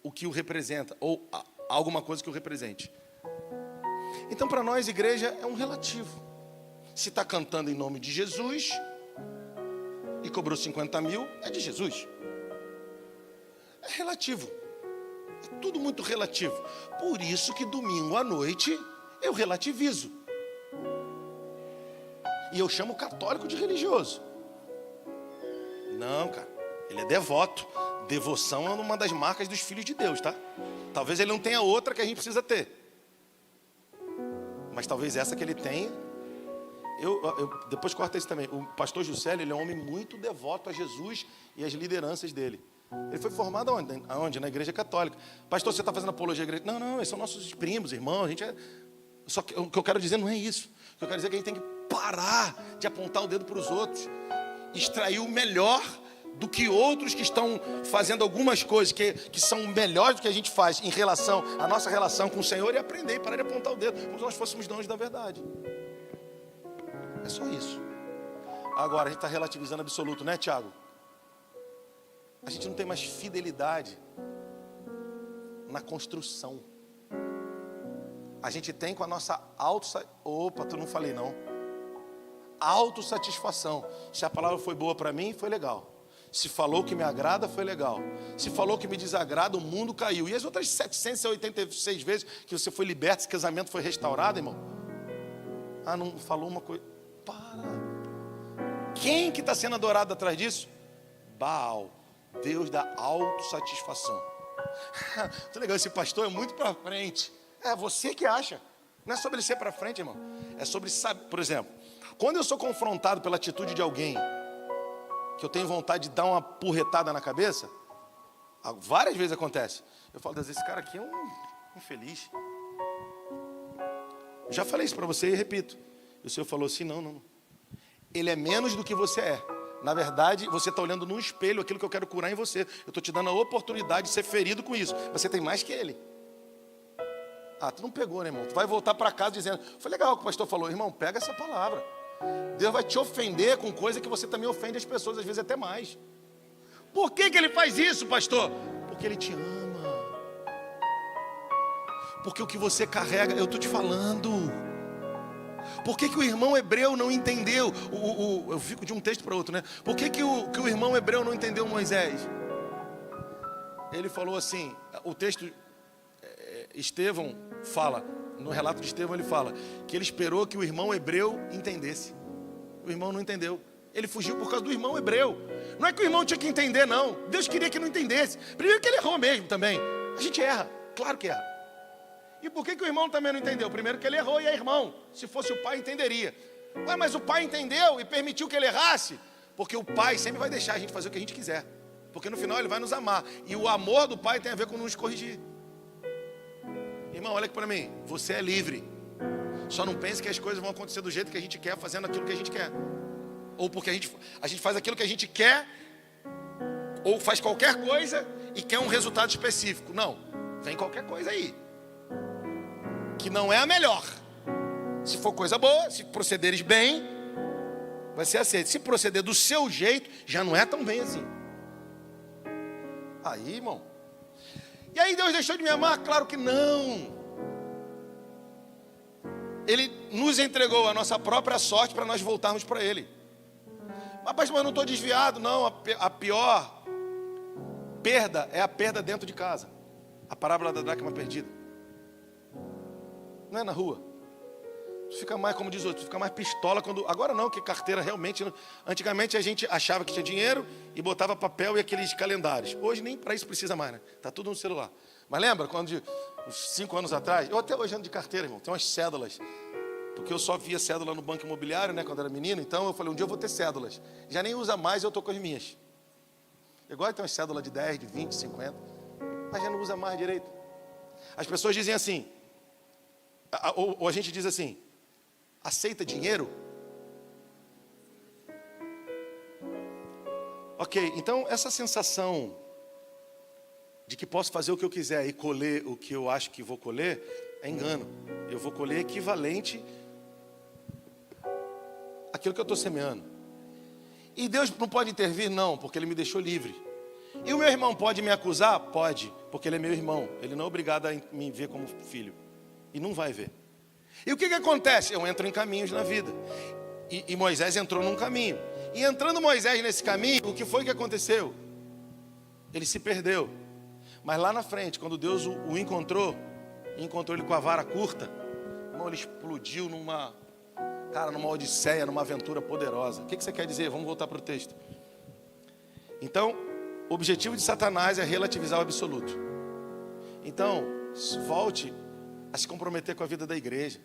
o que o representa, ou alguma coisa que o represente. Então, para nós, igreja é um relativo. Se está cantando em nome de Jesus e cobrou 50 mil, é de Jesus. É relativo. É tudo muito relativo. Por isso que domingo à noite eu relativizo. E eu chamo o católico de religioso. Não, cara, ele é devoto. Devoção é uma das marcas dos filhos de Deus, tá? Talvez ele não tenha outra que a gente precisa ter. Mas talvez essa que ele tenha. Eu depois corta isso também. O pastor Juscelio, ele é um homem muito devoto a Jesus e às lideranças dele. Ele foi formado aonde? Na igreja católica. Pastor, você está fazendo apologia à igreja? Não, eles são nossos primos, irmãos. A gente é... Só que o que eu quero dizer não é isso. O que eu quero dizer é que a gente tem que parar de apontar o dedo para os outros. Extrair o melhor do que outros que estão fazendo algumas coisas que são melhores do que a gente faz em relação à nossa relação com o Senhor, e aprender, parar de apontar o dedo, como se nós fôssemos donos da verdade. É só isso. Agora, a gente está relativizando absoluto, né, Tiago? A gente não tem mais fidelidade na construção. A gente tem com a nossa Opa, tu não falei não. Autossatisfação. Se a palavra foi boa para mim, foi legal. Se falou que me agrada, foi legal. Se falou que me desagrada, o mundo caiu. E as outras 786 vezes que você foi liberto, esse casamento foi restaurado, irmão? Ah, não falou uma coisa. Para. Quem que está sendo adorado atrás disso? Baal, Deus da autossatisfação. Muito legal, esse pastor é muito para frente. É você que acha. Não é sobre ele ser para frente, irmão. É sobre saber. Por exemplo, quando eu sou confrontado pela atitude de alguém que eu tenho vontade de dar uma porretada na cabeça, várias vezes acontece. Eu falo: esse cara aqui é um infeliz. Eu já falei isso para você e repito. E o Senhor falou assim: não. Ele é menos do que você é. Na verdade, você está olhando no espelho aquilo que eu quero curar em você. Eu estou te dando a oportunidade de ser ferido com isso. Você tem mais que ele. Ah, tu não pegou, né, irmão? Tu vai voltar para casa dizendo: foi legal o que o pastor falou. Irmão, pega essa palavra. Deus vai te ofender com coisa que você também ofende as pessoas, às vezes até mais. Por que ele faz isso, pastor? Porque ele te ama. Porque o que você carrega, eu estou te falando. Por que o irmão hebreu não entendeu? Eu fico de um texto para outro, né? Por que o irmão hebreu não entendeu Moisés? Ele falou assim, o texto, Estevão fala, no relato de Estevão ele fala, que ele esperou que o irmão hebreu entendesse. O irmão não entendeu. Ele fugiu por causa do irmão hebreu. Não é que o irmão tinha que entender, não. Deus queria que não entendesse. Primeiro que ele errou mesmo também. A gente erra, claro que erra. E por que o irmão também não entendeu? Primeiro que ele errou e é irmão. Se fosse o pai, entenderia. Ué, mas o pai entendeu e permitiu que ele errasse. Porque o pai sempre vai deixar a gente fazer o que a gente quiser. Porque no final ele vai nos amar. E o amor do pai tem a ver com nos corrigir. Irmão, olha aqui para mim. Você é livre. Só não pense que as coisas vão acontecer do jeito que a gente quer, fazendo aquilo que a gente quer. Ou porque a gente faz aquilo que a gente quer, ou faz qualquer coisa e quer um resultado específico. Não, vem qualquer coisa aí, que não é a melhor. Se for coisa boa, se procederes bem, vai ser aceito. Se proceder do seu jeito, já não é tão bem assim. Aí, irmão. E aí Deus deixou de me amar? Claro que não. Ele nos entregou a nossa própria sorte para nós voltarmos para Ele. Mas eu não estou desviado, não. A pior perda é a perda dentro de casa. A parábola da dracma perdida. Não é na rua. Tu fica mais, como diz o outro, tu fica mais pistola quando... Agora não, que carteira realmente... Antigamente a gente achava que tinha dinheiro e botava papel e aqueles calendários. Hoje nem para isso precisa mais, né? Tá tudo no celular. Mas lembra quando, uns 5 anos atrás, eu até hoje ando de carteira, irmão, tem umas cédulas. Porque eu só via cédula no banco imobiliário, né, quando era menino. Então eu falei, um dia eu vou ter cédulas. Já nem usa mais, eu estou com as minhas. Igual tem umas cédulas de 10, de 20, 50. Mas já não usa mais direito. As pessoas dizem assim, ou a gente diz assim, aceita dinheiro? Ok, então essa sensação de que posso fazer o que eu quiser e colher o que eu acho que vou colher, é engano. Eu vou colher equivalente àquilo que eu estou semeando. E Deus não pode intervir? Não, porque Ele me deixou livre. E o meu irmão pode me acusar? Pode, porque ele é meu irmão. Ele não é obrigado a me ver como filho. E não vai ver. E o que acontece? Eu entro em caminhos na vida. E Moisés entrou num caminho. E entrando Moisés nesse caminho, o que foi que aconteceu? Ele se perdeu. Mas lá na frente, quando Deus o encontrou ele com a vara curta, irmão, ele explodiu numa odisseia, numa aventura poderosa. O que você quer dizer? Vamos voltar para o texto. Então, o objetivo de Satanás é relativizar o absoluto. Então, volte a se comprometer com a vida da igreja.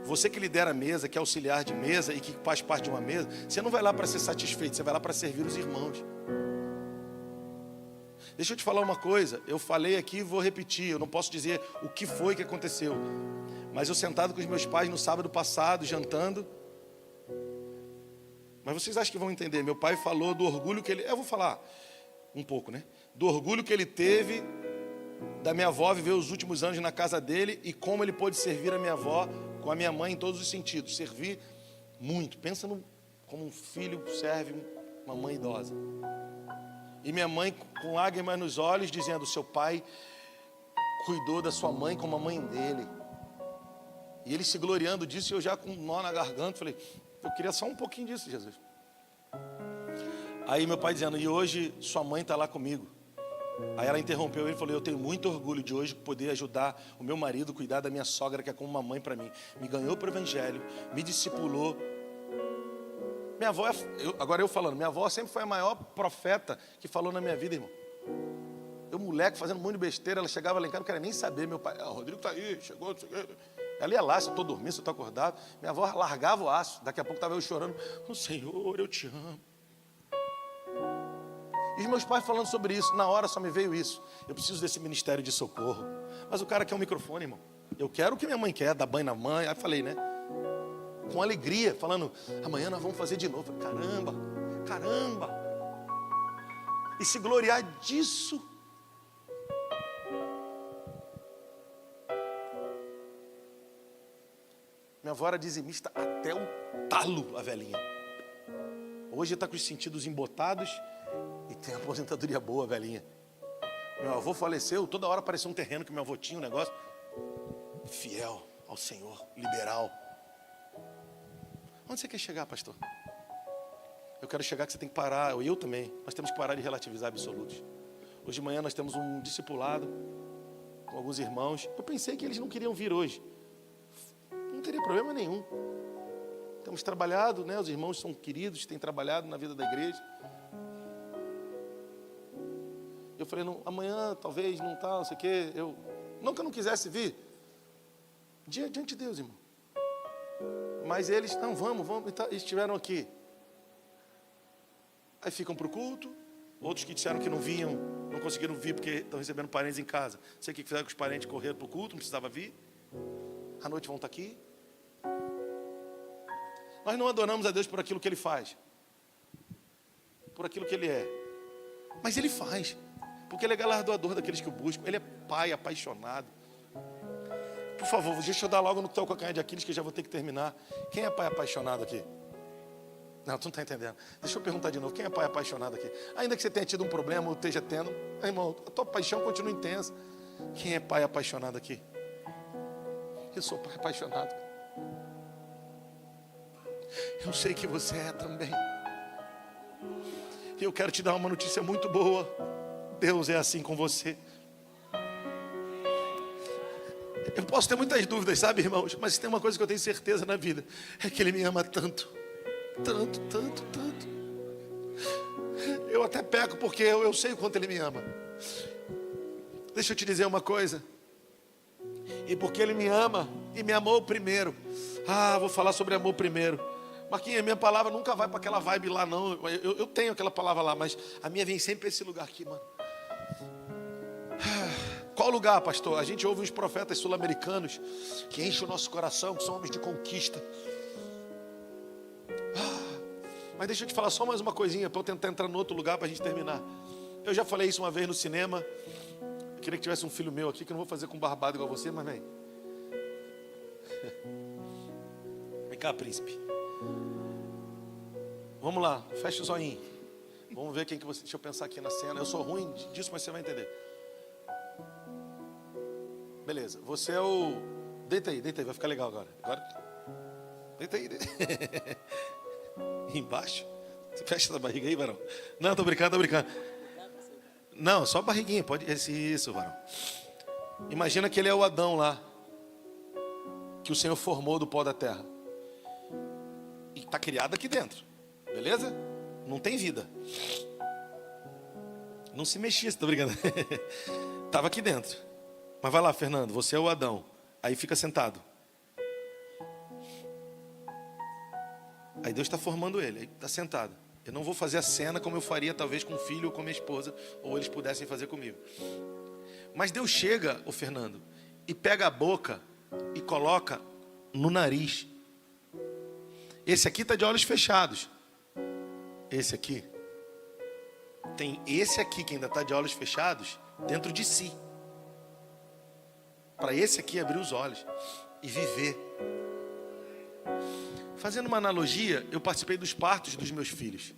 Você que lidera a mesa, que é auxiliar de mesa e que faz parte de uma mesa, você não vai lá para ser satisfeito, você vai lá para servir os irmãos. Deixa eu te falar uma coisa, eu falei aqui e vou repetir, eu não posso dizer o que foi que aconteceu. Mas eu sentado com os meus pais no sábado passado, jantando. Mas vocês acham que vão entender? Meu pai falou do orgulho que ele... Eu vou falar um pouco, né? Do orgulho que ele teve da minha avó viver os últimos anos na casa dele e como ele pôde servir a minha avó com a minha mãe em todos os sentidos. Servir muito. Pensa como um filho serve uma mãe idosa. E minha mãe com lágrimas nos olhos dizendo, seu pai cuidou da sua mãe como a mãe dele. E ele se gloriando disso e eu já com um nó na garganta, falei, eu queria só um pouquinho disso, Jesus. Aí meu pai dizendo, e hoje sua mãe está lá comigo. Aí ela interrompeu ele e falou, eu tenho muito orgulho de hoje poder ajudar o meu marido a cuidar da minha sogra, que é como uma mãe para mim. Me ganhou para o evangelho, me discipulou. Minha avó, agora eu falando, minha avó sempre foi a maior profeta que falou na minha vida, irmão. Eu, moleque, fazendo muito besteira, ela chegava lá em casa, não queria nem saber. Meu pai, Rodrigo está aí, chegou, ela ia lá, se eu estou dormindo, se eu estou acordado. Minha avó largava o aço, daqui a pouco estava eu chorando. Senhor, eu te amo. E os meus pais falando sobre isso, na hora só me veio isso. Eu preciso desse ministério de socorro. Mas o cara quer um microfone, irmão. Eu quero o que minha mãe quer, dar banho na mãe. Aí falei, né? Com alegria, falando, amanhã nós vamos fazer de novo. Falei, caramba, caramba. E se gloriar disso. Minha avó era dizimista até o talo, a velhinha. Hoje está com os sentidos embotados e tem aposentadoria boa, a velhinha. Meu avô faleceu, toda hora apareceu um terreno que meu avô tinha, um negócio. Fiel ao Senhor, liberal. Onde você quer chegar, pastor? Eu quero chegar que você tem que parar, eu também. Nós temos que parar de relativizar absolutos. Hoje de manhã nós temos um discipulado com alguns irmãos. Eu pensei que eles não queriam vir hoje. Não teria problema nenhum. Temos trabalhado, né? Os irmãos são queridos, têm trabalhado na vida da igreja. Eu falei, não, amanhã talvez não tá, não sei o quê. Não que eu não quisesse vir. Diante de Deus, irmão. Mas eles, não, vamos, eles estiveram aqui. Aí ficam para o culto. Outros que disseram que não vinham, não conseguiram vir porque estão recebendo parentes em casa. Sei o que fizeram com os parentes, correram para o culto, não precisava vir. À noite vão estar aqui. Nós não adoramos a Deus por aquilo que Ele faz, por aquilo que Ele é. Mas Ele faz, porque Ele é galardoador daqueles que o buscam. Ele é Pai apaixonado. Por favor, deixa eu dar logo no teu calcanhar de Aquiles, que eu já vou ter que terminar. Quem é pai apaixonado aqui? Não, tu não está entendendo. Deixa eu perguntar de novo. Quem é pai apaixonado aqui? Ainda que você tenha tido um problema ou esteja tendo, irmão, a tua paixão continua intensa. Quem é pai apaixonado aqui? Eu sou pai apaixonado. Eu sei que você é também. E eu quero te dar uma notícia muito boa. Deus é assim com você. Eu posso ter muitas dúvidas, sabe, irmãos? Mas tem uma coisa que eu tenho certeza na vida: é que Ele me ama tanto. Tanto, tanto, tanto. Eu até peco porque eu sei o quanto Ele me ama. Deixa eu te dizer uma coisa. E porque Ele me ama e me amou primeiro. Vou falar sobre amor primeiro. Marquinhos, a minha palavra nunca vai para aquela vibe lá, não. Eu tenho aquela palavra lá, mas a minha vem sempre para esse lugar aqui, mano. Qual lugar, pastor? A gente ouve uns profetas sul-americanos que enchem o nosso coração, que são homens de conquista. Mas deixa eu te falar só mais uma coisinha para eu tentar entrar no outro lugar para a gente terminar. Eu já falei isso uma vez no cinema. Eu queria que tivesse um filho meu aqui, que eu não vou fazer com barbado igual você, mas vem. Vem cá, príncipe. Vamos lá, fecha o zoinho. Vamos ver quem que você... Deixa eu pensar aqui na cena. Eu sou ruim disso, mas você vai entender. Beleza, você é o... Deita aí, vai ficar legal agora. Deita aí. Embaixo. Você fecha essa barriga aí, varão. Não, tô brincando. Não, só a barriguinha, pode... Isso, varão. Imagina que ele é o Adão lá, que o Senhor formou do pó da terra. E está criado aqui dentro. Beleza? Não tem vida. Não se mexia, tô brincando. Estava aqui dentro. Mas vai lá, Fernando, você é o Adão. Aí fica sentado. Aí Deus está formando ele, aí está sentado. Eu não vou fazer a cena como eu faria talvez com o filho ou com minha esposa, ou eles pudessem fazer comigo. Mas Deus chega, o Fernando, e pega a boca e coloca no nariz. Esse aqui está de olhos fechados. Esse aqui. Tem esse aqui que ainda está de olhos fechados dentro de si. Para esse aqui abrir os olhos e viver. Fazendo uma analogia, eu participei dos partos dos meus filhos.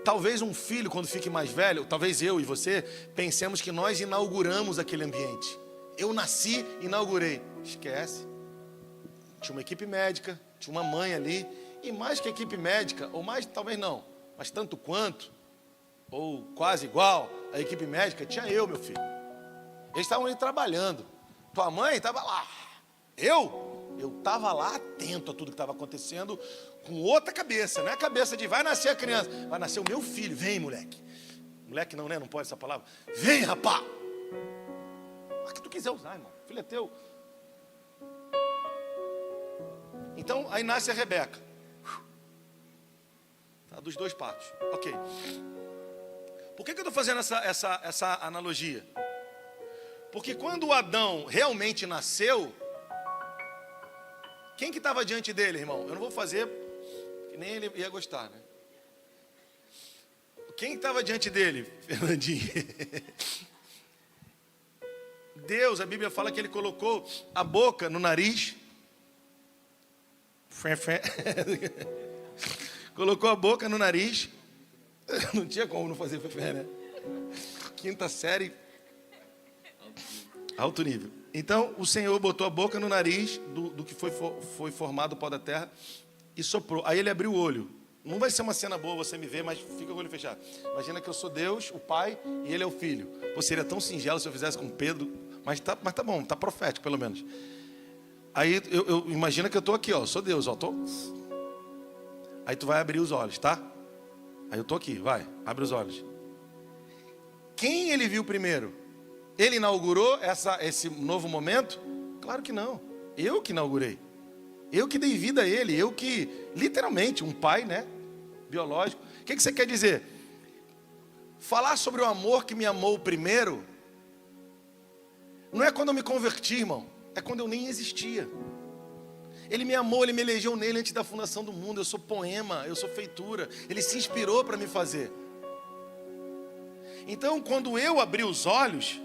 Talvez um filho, quando fique mais velho, talvez eu e você, pensemos que nós inauguramos aquele ambiente. Eu nasci, inaugurei. Esquece. Tinha uma equipe médica, tinha uma mãe ali. E mais que a equipe médica, ou mais, talvez não, mas tanto quanto, ou quase igual, a equipe médica, tinha eu, meu filho. Eles estavam ali trabalhando. Tua mãe estava lá. Eu estava lá atento a tudo que estava acontecendo, com outra cabeça. Não é a cabeça de vai nascer a criança, vai nascer o meu filho. Vem, moleque. Moleque não, né? Não pode essa palavra. Vem, rapá. O que tu quiser usar, irmão. O filho é teu. Então, aí nasce a Rebeca. Tá, dos dois partos. Ok. Por que eu estou fazendo essa analogia? Porque quando o Adão realmente nasceu, quem que estava diante dele, irmão? Eu não vou fazer, que nem ele ia gostar, né? Quem estava diante dele, Fernandinho? Deus, a Bíblia fala que ele colocou a boca no nariz. Colocou a boca no nariz. Não tinha como não fazer fé, né? Quinta série. Alto nível. Então, o Senhor botou a boca no nariz do que foi formado o pó da terra e soprou. Aí ele abriu o olho. Não vai ser uma cena boa você me ver, mas fica com o olho fechado. Imagina que eu sou Deus, o Pai, e ele é o Filho. Pô, seria tão singelo se eu fizesse com Pedro, mas tá bom, tá profético pelo menos. Aí eu imagina que eu estou aqui, ó, sou Deus, ó, tô. Aí tu vai abrir os olhos, tá? Aí eu estou aqui, vai, abre os olhos. Quem ele viu primeiro? Ele inaugurou esse novo momento? Claro que não. Eu que inaugurei. Eu que dei vida a ele. Eu que, literalmente, um pai, né? Biológico. O que você quer dizer? Falar sobre o amor que me amou primeiro, não é quando eu me converti, irmão, é quando eu nem existia. Ele me amou, Ele me elegeu nele antes da fundação do mundo. Eu sou poema, eu sou feitura. Ele se inspirou para me fazer. Então, quando eu abri os olhos,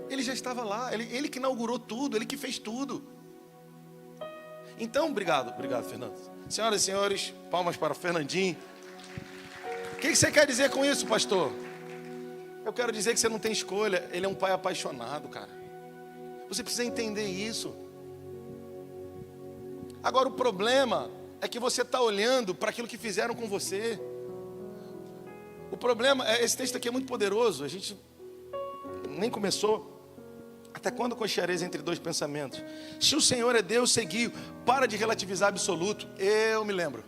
Ele já estava lá. Ele que inaugurou tudo, Ele que fez tudo. Então, obrigado, Fernando. Senhoras e senhores, palmas para Fernandinho. O que você quer dizer com isso, pastor? Eu quero dizer que você não tem escolha. Ele é um pai apaixonado, cara. Você precisa entender isso. Agora o problema é que você está olhando para aquilo que fizeram com você. O problema é, esse texto aqui é muito poderoso. A gente nem começou. Até quando cocheareis entre dois pensamentos? Se o Senhor é Deus, seguiu. Para de relativizar absoluto. Eu me lembro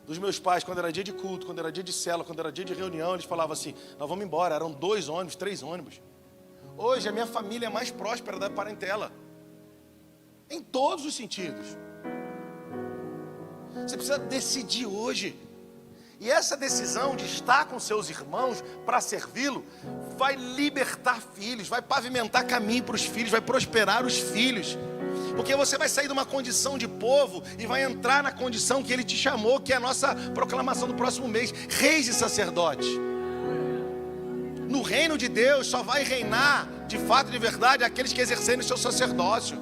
dos meus pais, quando era dia de culto, quando era dia de célula, quando era dia de reunião, eles falavam assim, nós vamos embora. Eram 2 ônibus, 3 ônibus. Hoje a minha família é mais próspera da parentela. Em todos os sentidos. Você precisa decidir hoje. E essa decisão de estar com seus irmãos para servi-lo vai libertar filhos, vai pavimentar caminho para os filhos, vai prosperar os filhos. Porque você vai sair de uma condição de povo e vai entrar na condição que Ele te chamou, que é a nossa proclamação do próximo mês, reis e sacerdotes. No reino de Deus só vai reinar, de fato, de verdade, aqueles que exercerem o seu sacerdócio.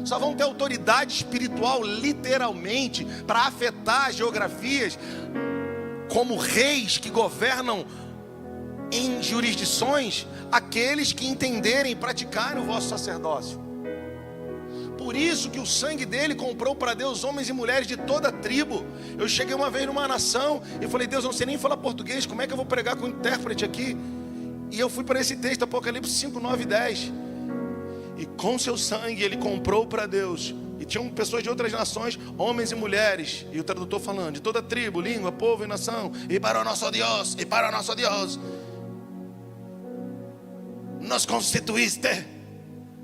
Só vão ter autoridade espiritual, literalmente, para afetar as geografias, como reis que governam em jurisdições, aqueles que entenderem e praticarem o vosso sacerdócio. Por isso que o sangue dele comprou para Deus homens e mulheres de toda a tribo. Eu cheguei uma vez numa nação e falei, Deus, eu não sei nem falar português, como é que eu vou pregar com o intérprete aqui? E eu fui para esse texto, Apocalipse 5, 9 e 10. E com seu sangue ele comprou para Deus. E tinham pessoas de outras nações, homens e mulheres. E o tradutor falando, de toda tribo, língua, povo e nação. E para o nosso Deus, nos constituíste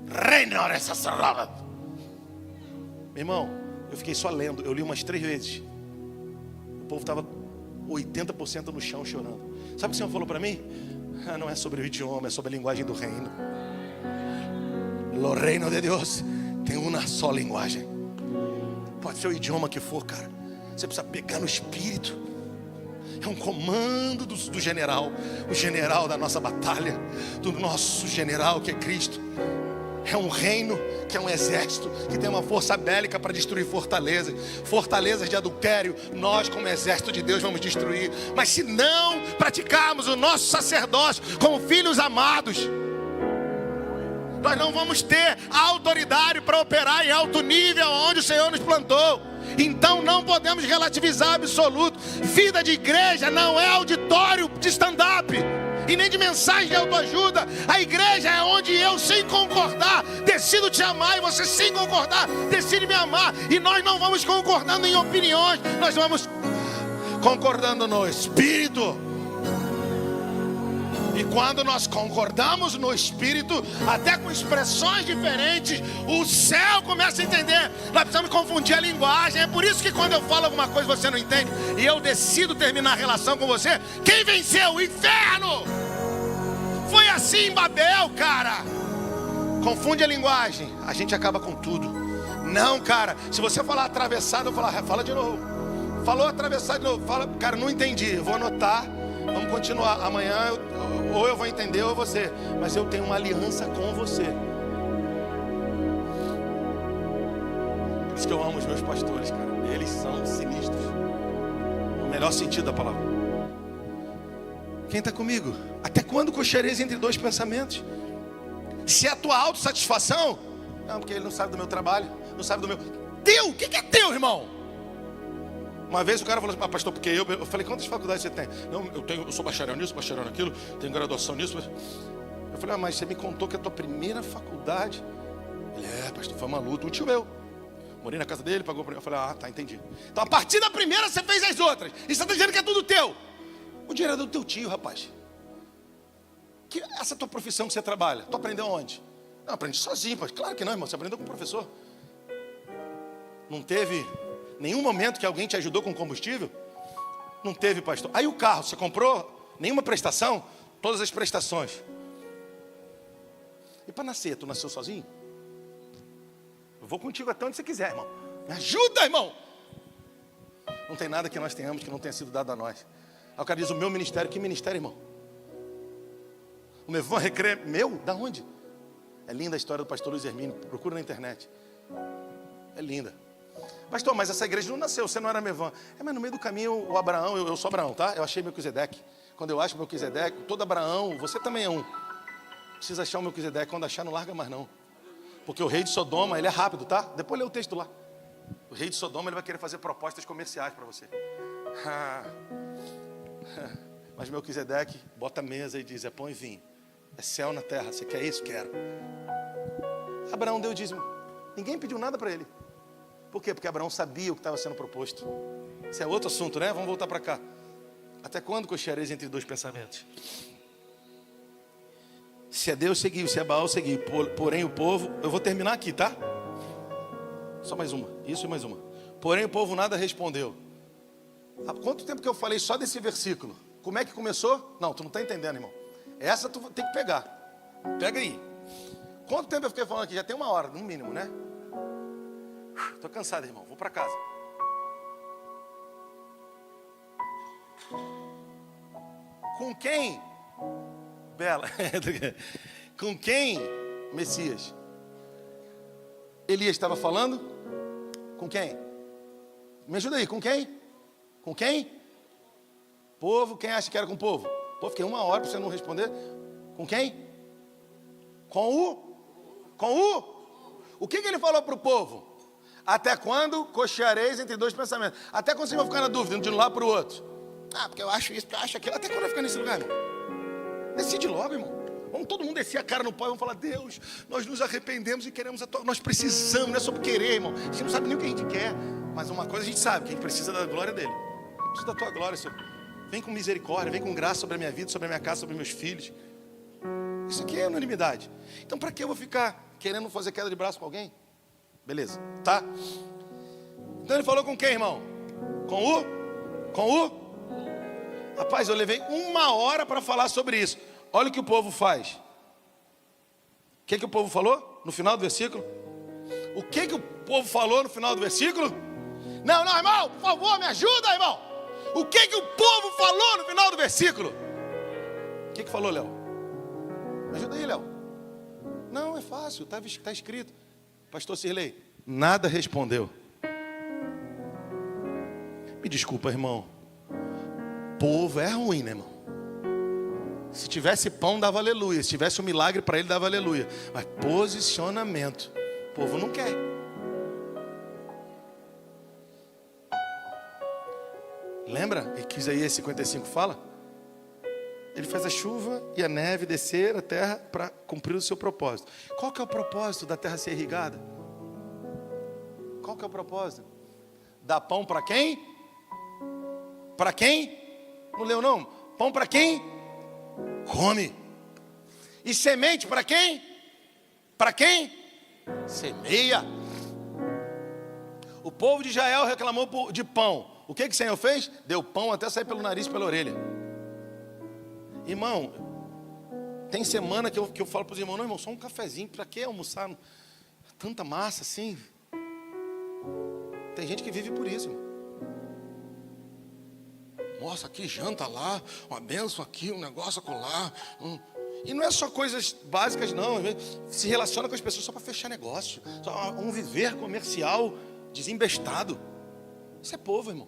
reino de sacerdote. Meu irmão, eu fiquei só lendo. Eu li umas 3 vezes. O povo estava 80% no chão chorando. Sabe o que o Senhor falou para mim? Não é sobre o idioma, é sobre a linguagem do reino. O reino de Deus tem uma só linguagem. Pode ser o idioma que for, cara. Você precisa pegar no espírito. É um comando do general. O general da nossa batalha. Do nosso general que é Cristo. É um reino que é um exército que tem uma força bélica para destruir fortalezas. Fortalezas de adultério, nós como exército de Deus vamos destruir. Mas se não praticarmos o nosso sacerdócio como filhos amados, nós não vamos ter a autoridade para operar em alto nível onde o Senhor nos plantou. Então não podemos relativizar absoluto. Vida de igreja não é auditório de stand-up e nem de mensagem de autoajuda. A igreja é onde eu, sem concordar, decido te amar, e você, sem concordar, decide me amar. E nós não vamos concordando em opiniões, nós vamos concordando no Espírito. E quando nós concordamos no Espírito, até com expressões diferentes, o céu começa a entender. Nós precisamos confundir a linguagem. É por isso que quando eu falo alguma coisa você não entende, e eu decido terminar a relação com você, quem venceu? O inferno! Foi assim em Babel, cara. Confunde a linguagem, a gente acaba com tudo. Não, cara, se você falar atravessado, eu falar, fala de novo. Falou atravessado de novo, fala, cara, não entendi, eu vou anotar. Vamos continuar, amanhã ou eu vou entender ou você. Mas eu tenho uma aliança com você. Por isso que eu amo os meus pastores, cara. Eles são sinistros, no melhor sentido da palavra. Quem está comigo? Até quando cocheareis entre dois pensamentos? Se é a tua autossatisfação, não, porque ele não sabe do meu trabalho, não sabe do meu. Teu, o que é teu, irmão? Uma vez o cara falou assim, pastor, porque eu falei, quantas faculdades você tem? Não, eu sou bacharel nisso, bacharel naquilo, tenho graduação nisso. Eu falei, mas você me contou que a tua primeira faculdade. Ele, pastor, foi uma luta, um tio meu. Morei na casa dele, pagou para mim. Eu falei, tá, entendi. Então a partir da primeira você fez as outras. E você está dizendo que é tudo teu. O dinheiro é do teu tio, rapaz. Essa tua profissão que você trabalha, tu aprendeu onde? Não, aprendi sozinho, mas claro que não, irmão, você aprendeu com o professor. Não teve nenhum momento que alguém te ajudou com combustível? Não teve, pastor. Aí o carro, você comprou? Nenhuma prestação? Todas as prestações. E para nascer, tu nasceu sozinho? Eu vou contigo até onde você quiser, irmão. Me ajuda, irmão. Não tem nada que nós tenhamos que não tenha sido dado a nós. Aí o cara diz, o meu ministério. Que ministério, irmão? O Mevan Recreio, meu? Da onde? É linda a história do pastor Luiz Hermínio. Procura na internet. É linda. Pastor, mas essa igreja não nasceu, você não era Mevan. Mas no meio do caminho, o Abraão, eu sou Abraão, tá? Eu achei Melquisedeque. Quando eu acho Melquisedeque, todo Abraão, você também é um. Precisa achar o Melquisedeque, quando achar não larga mais não. Porque o rei de Sodoma, ele é rápido, tá? Depois lê o texto lá. O rei de Sodoma, ele vai querer fazer propostas comerciais para você. Mas Melquisedeque bota a mesa e diz, é pão e vinho. É céu na terra, você quer isso? Quero. Abraão deu o dízimo. Ninguém pediu nada para ele. Por quê? Porque Abraão sabia o que estava sendo proposto. Isso é outro assunto, né? Vamos voltar para cá. Até quando cocheareis entre dois pensamentos? Se é Deus, seguiu. Se é Baal, seguiu. Porém o povo... Eu vou terminar aqui, tá? Só mais uma. Isso e mais uma. Porém o povo nada respondeu. Há quanto tempo que eu falei só desse versículo? Como é que começou? Não, tu não está entendendo, irmão. Essa tu tem que pegar. Pega aí. Quanto tempo eu fiquei falando aqui? Já tem 1 hora, no mínimo, né? Estou cansado, irmão. Vou para casa. Com quem? Bela. Com quem, Messias? Elias estava falando? Com quem? Me ajuda aí, com quem? Com quem? Povo, quem acha que era com o povo? Pô, fiquei 1 hora para você não responder. Com quem? O que ele falou para o povo? Até quando cocheareis entre dois pensamentos? Até quando vocês vão ficar na dúvida, de um lado para o outro? Porque eu acho isso, porque eu acho aquilo. Até quando vai ficar nesse lugar, irmão? Decide logo, irmão. Vamos todo mundo descer a cara no pau e vamos falar, Deus, nós nos arrependemos e queremos a tua... Nós precisamos, não é sobre querer, irmão. A gente não sabe nem o que a gente quer. Mas uma coisa a gente sabe, que a gente precisa da glória dele. Precisa da tua glória, Senhor. Vem com misericórdia, vem com graça sobre a minha vida, sobre a minha casa, sobre meus filhos. Isso aqui é unanimidade. Então para que eu vou ficar querendo fazer queda de braço com alguém? Beleza, tá? Então ele falou com quem, irmão? Com o? Rapaz, eu levei 1 hora para falar sobre isso. Olha o que o povo faz. O que o povo falou no final do versículo? O que o povo falou no final do versículo? Não, irmão, por favor, me ajuda, irmão. O que o povo falou no final do versículo? O que falou, Léo? Me ajuda aí, Léo. Não, é fácil, está escrito. Pastor Cirlei, nada respondeu. Me desculpa, irmão. Povo é ruim, né, irmão? Se tivesse pão, dava aleluia. Se tivesse um milagre para ele, dava aleluia. Mas posicionamento, o povo não quer. Lembra que Isaías 55 fala? Ele faz a chuva e a neve descer a terra para cumprir o seu propósito. Qual que é o propósito da terra ser irrigada? Qual que é o propósito? Dar pão para quem? Para quem? Não leu não? Pão para quem? Come. E semente para quem? Para quem? Semeia. O povo de Israel reclamou de pão. O que o Senhor fez? Deu pão até sair pelo nariz e pela orelha. Irmão, tem semana que eu falo para os irmãos, não, irmão, só um cafezinho, para que almoçar tanta massa assim? Tem gente que vive por isso, irmão. Nossa, aqui janta lá, uma bênção aqui, um negócio acolá. E não é só coisas básicas, não. Se relaciona com as pessoas só para fechar negócio. Só um viver comercial desembestado. Isso é povo, irmão.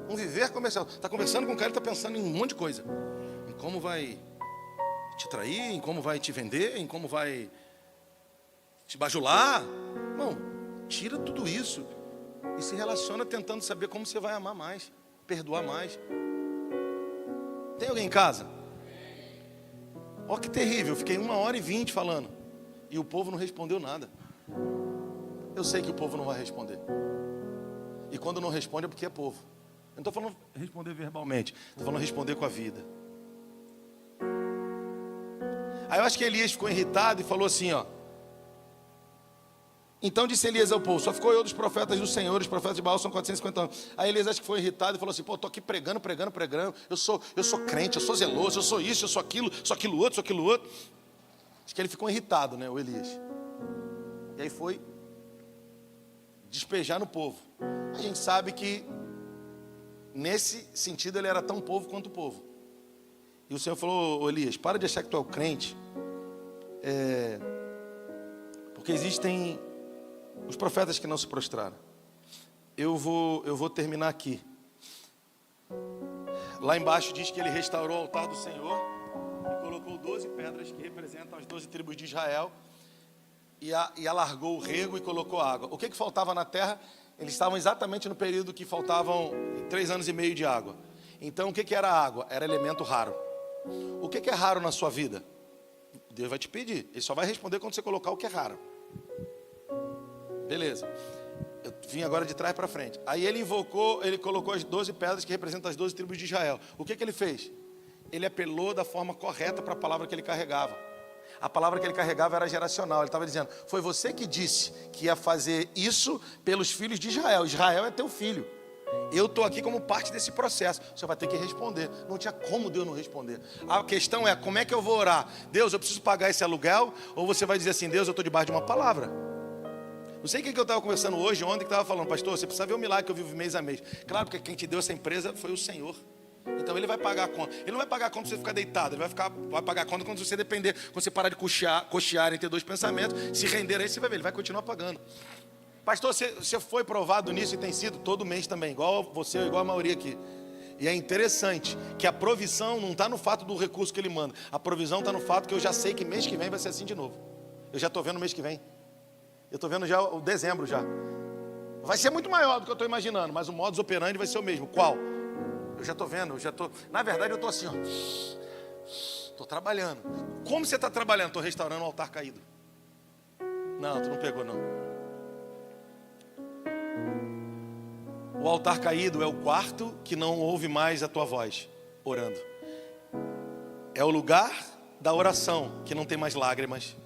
Um viver comercial. Está conversando com um cara e está pensando em um monte de coisa. Em como vai te trair, em como vai te vender, em como vai te bajular. Irmão, tira tudo isso e se relaciona tentando saber como você vai amar mais, perdoar mais. Tem alguém em casa? Olha que terrível, eu fiquei 1h20 falando e o povo não respondeu nada. Eu sei que o povo não vai responder. E quando não responde é porque é povo. Eu não estou falando responder verbalmente, estou falando responder com a vida. Aí eu acho que Elias ficou irritado e falou assim, ó. Então disse Elias ao povo: só ficou eu dos profetas do Senhor, os profetas de Baal são 450 anos. Aí Elias acho que foi irritado e falou assim: pô, tô aqui pregando, eu sou crente, eu sou zeloso, eu sou isso, eu sou aquilo outro. Acho que ele ficou irritado, né, o Elias. E aí foi despejar no povo. A gente sabe que nesse sentido ele era tão povo quanto o povo. E o Senhor falou: ô Elias, para de achar que tu é o crente, porque existem os profetas que não se prostraram. Eu vou terminar aqui. Lá embaixo diz que ele restaurou o altar do Senhor e colocou 12 pedras que representam as 12 tribos de Israel, e alargou o rego e colocou água. O que faltava na terra? Eles estavam exatamente no período que faltavam 3 anos e meio de água. Então o que era água? Era elemento raro. O que é raro na sua vida? Deus vai te pedir. Ele só vai responder quando você colocar o que é raro. Beleza. Eu vim agora de trás para frente. Aí ele colocou as 12 pedras que representam as 12 tribos de Israel. O que ele fez? Ele apelou da forma correta para a palavra que ele carregava. A palavra que ele carregava era geracional. Ele estava dizendo: foi você que disse que ia fazer isso pelos filhos de Israel. Israel é teu filho. Eu estou aqui como parte desse processo. Você vai ter que responder. Não tinha como Deus não responder. A questão é: como é que eu vou orar? Deus, eu preciso pagar esse aluguel? Ou você vai dizer assim: Deus, eu estou debaixo de uma palavra. Não sei o que eu estava conversando ontem, que estava falando: pastor, você precisa ver o milagre que eu vivo mês a mês. Claro, porque quem te deu essa empresa foi o Senhor. Então ele vai pagar a conta. Ele não vai pagar a conta para você ficar deitado. Ele vai pagar a conta quando você depender. Quando você parar de cochear entre dois pensamentos, se render aí, você vai ver, ele vai continuar pagando. Pastor, você foi provado nisso e tem sido todo mês também, igual você, igual a maioria aqui. E é interessante que a provisão não está no fato do recurso que ele manda. A provisão está no fato que eu já sei que mês que vem vai ser assim de novo. Eu já estou vendo o mês que vem. Eu estou vendo já o dezembro já. Vai ser muito maior do que eu estou imaginando, mas o modus operandi vai ser o mesmo. Qual? Eu já estou vendo, na verdade eu estou assim, ó. Estou trabalhando. Como você está trabalhando? Estou restaurando o altar caído. Não, tu não pegou não. O altar caído é o quarto que não ouve mais a tua voz orando. É o lugar da oração que não tem mais lágrimas.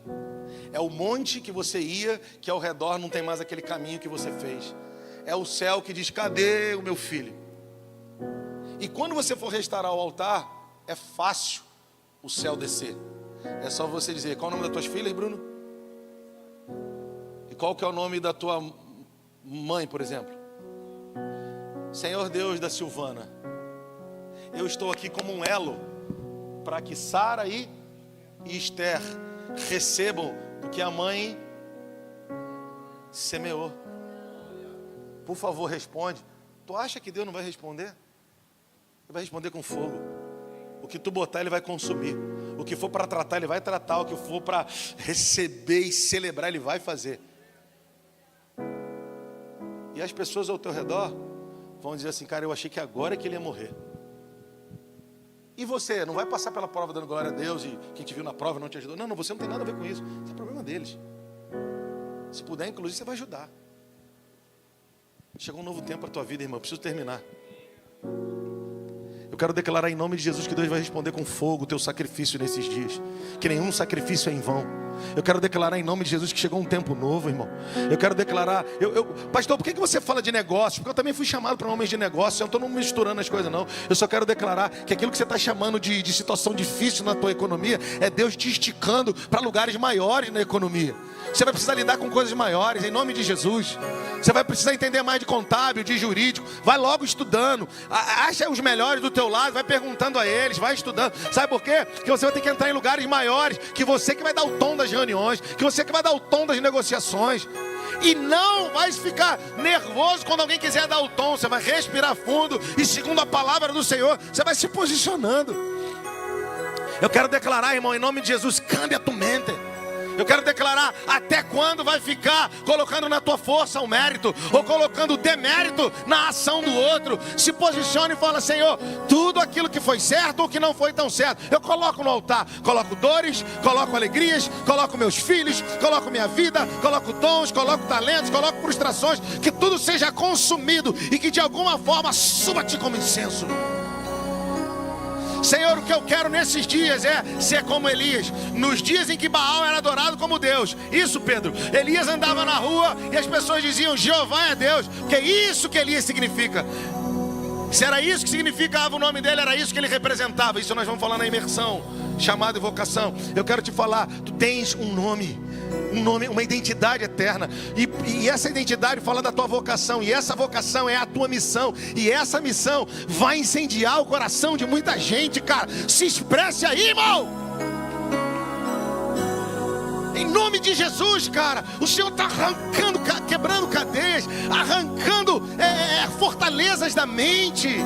É o monte que você ia, que ao redor não tem mais aquele caminho que você fez. É o céu que diz: cadê o meu filho? E quando você for restaurar o altar, é fácil o céu descer. É só você dizer: qual é o nome das tuas filhas, Bruno? E qual que é o nome da tua mãe, por exemplo? Senhor Deus da Silvana, eu estou aqui como um elo para que Sara e Esther recebam do que a mãe semeou. Por favor, responde. Tu acha que Deus não vai responder? Ele vai responder com fogo. O que tu botar, ele vai consumir. O que for para tratar, ele vai tratar. O que for para receber e celebrar, ele vai fazer. E as pessoas ao teu redor vão dizer assim: cara, eu achei que agora é que ele ia morrer. E você não vai passar pela prova dando glória a Deus e quem te viu na prova não te ajudou. Não, você não tem nada a ver com isso. Isso é problema deles. Se puder, inclusive, você vai ajudar. Chegou um novo tempo para a tua vida, irmão. Eu preciso terminar. Eu quero declarar em nome de Jesus que Deus vai responder com fogo o teu sacrifício nesses dias. Que nenhum sacrifício é em vão. Eu quero declarar em nome de Jesus que chegou um tempo novo, irmão. Eu quero declarar... Pastor, por que você fala de negócio? Porque eu também fui chamado para homens de negócio. Eu não estou misturando as coisas, não. Eu só quero declarar que aquilo que você está chamando de situação difícil na tua economia é Deus te esticando para lugares maiores na economia. Você vai precisar lidar com coisas maiores, em nome de Jesus. Você vai precisar entender mais de contábil, de jurídico. Vai logo estudando. Acha os melhores do teu lado, vai perguntando a eles, vai estudando. Sabe por quê? Porque você vai ter que entrar em lugares maiores, que você que vai dar o tom das reuniões, que você que vai dar o tom das negociações. E não vai ficar nervoso quando alguém quiser dar o tom. Você vai respirar fundo e, segundo a palavra do Senhor, você vai se posicionando. Eu quero declarar, irmão, em nome de Jesus: cambia a tua mente. Eu quero declarar: até quando vai ficar colocando na tua força o mérito, ou colocando o demérito na ação do outro? Se posicione e fala: Senhor, tudo aquilo que foi certo ou que não foi tão certo, eu coloco no altar. Coloco dores, coloco alegrias, coloco meus filhos, coloco minha vida, coloco dons, coloco talentos, coloco frustrações. Que tudo seja consumido e que de alguma forma suba-te como incenso. Senhor, o que eu quero nesses dias é ser como Elias. Nos dias em que Baal era adorado como Deus. Isso, Pedro. Elias andava na rua e as pessoas diziam: Jeová é Deus. Que é isso que Elias significa. Se era isso que significava o nome dele, era isso que ele representava. Isso nós vamos falar na imersão, chamado e vocação. Eu quero te falar, tu tens um nome, uma identidade eterna. E essa identidade fala da tua vocação. E essa vocação é a tua missão. E essa missão vai incendiar o coração de muita gente, cara. Se expresse aí, irmão. Em nome de Jesus, cara. O Senhor está arrancando, quebrando cadeias, arrancando fortalezas da mente.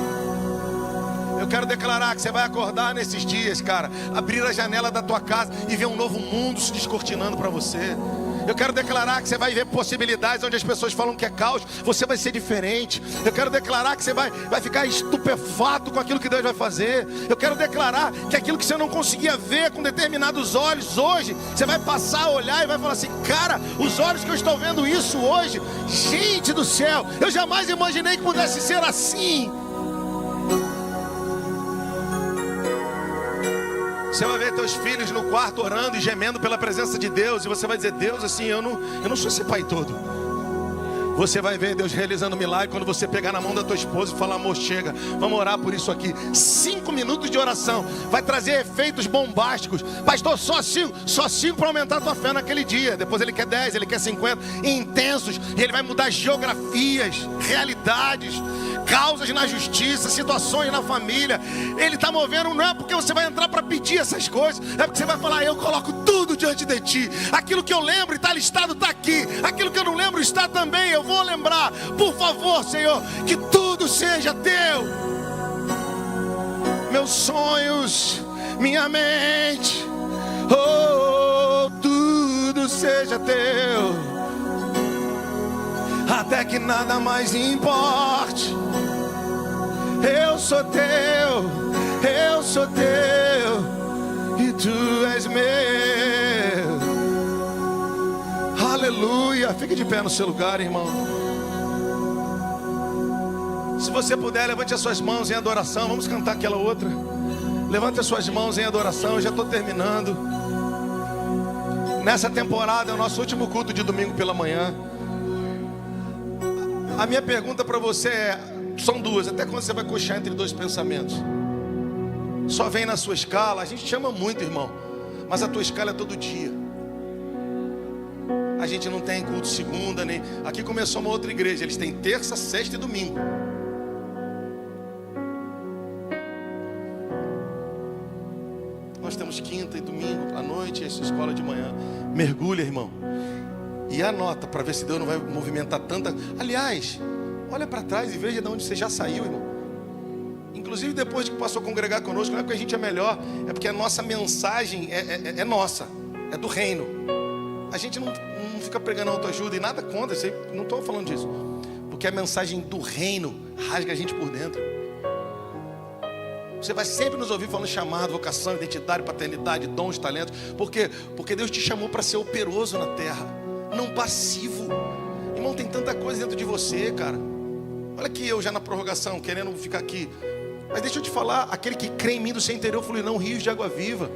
Eu quero declarar que você vai acordar nesses dias, cara, abrir a janela da tua casa e ver um novo mundo se descortinando para você. Eu quero declarar que você vai ver possibilidades onde as pessoas falam que é caos, você vai ser diferente. Eu quero declarar que você vai ficar estupefato com aquilo que Deus vai fazer. Eu quero declarar que aquilo que você não conseguia ver com determinados olhos hoje, você vai passar a olhar e vai falar assim: cara, os olhos que eu estou vendo isso hoje, gente do céu, eu jamais imaginei que pudesse ser assim. Você vai ver teus filhos no quarto orando e gemendo pela presença de Deus. E você vai dizer: Deus, assim, eu não sou esse pai todo. Você vai ver Deus realizando um milagre quando você pegar na mão da tua esposa e falar: amor, chega, vamos orar por isso aqui. 5 minutos de oração vai trazer efeitos bombásticos. Pastor, só 5 para aumentar a tua fé naquele dia. Depois ele quer 10, ele quer 50, intensos. E ele vai mudar geografias, realidades, causas na justiça, situações na família. Ele está movendo, não é porque você vai entrar para pedir essas coisas, é porque você vai falar: eu coloco tudo diante de ti. Aquilo que eu lembro e está listado está aqui. Aquilo que eu não lembro está também. Eu vou lembrar. Por favor, Senhor, que tudo seja teu. Meus sonhos, minha mente, tudo seja teu. Até que nada mais importe. Eu sou teu, e tu és meu. Aleluia. Fique de pé no seu lugar, irmão. Se você puder, levante as suas mãos em adoração. Vamos cantar aquela outra. Levante as suas mãos em adoração. Eu já estou terminando. Nessa temporada é o nosso último culto de domingo pela manhã. A minha pergunta para você são duas: até quando você vai coxar entre dois pensamentos? Só vem na sua escala. A gente chama muito, irmão, mas a tua escala é todo dia. A gente não tem culto segunda, nem... Aqui começou uma outra igreja, eles têm terça, sexta e domingo. Nós temos quinta e domingo à noite, essa escola de manhã. Mergulha, irmão, e anota para ver se Deus não vai movimentar tanta. Aliás, olha para trás e veja de onde você já saiu, irmão. Inclusive depois que passou a congregar conosco, não é porque a gente é melhor, é porque a nossa mensagem é nossa, é do reino. A gente não fica pregando autoajuda e nada contra, não estou falando disso, porque a mensagem do reino rasga a gente por dentro. Você vai sempre nos ouvir falando chamado, vocação, identidade, paternidade, dons, talentos. Por quê? Porque Deus te chamou para ser operoso na terra, não passivo. Irmão, tem tanta coisa dentro de você, cara. Olha aqui eu já na prorrogação, querendo ficar aqui. Mas deixa eu te falar, aquele que crê em mim do seu interior fluirão rios de água viva.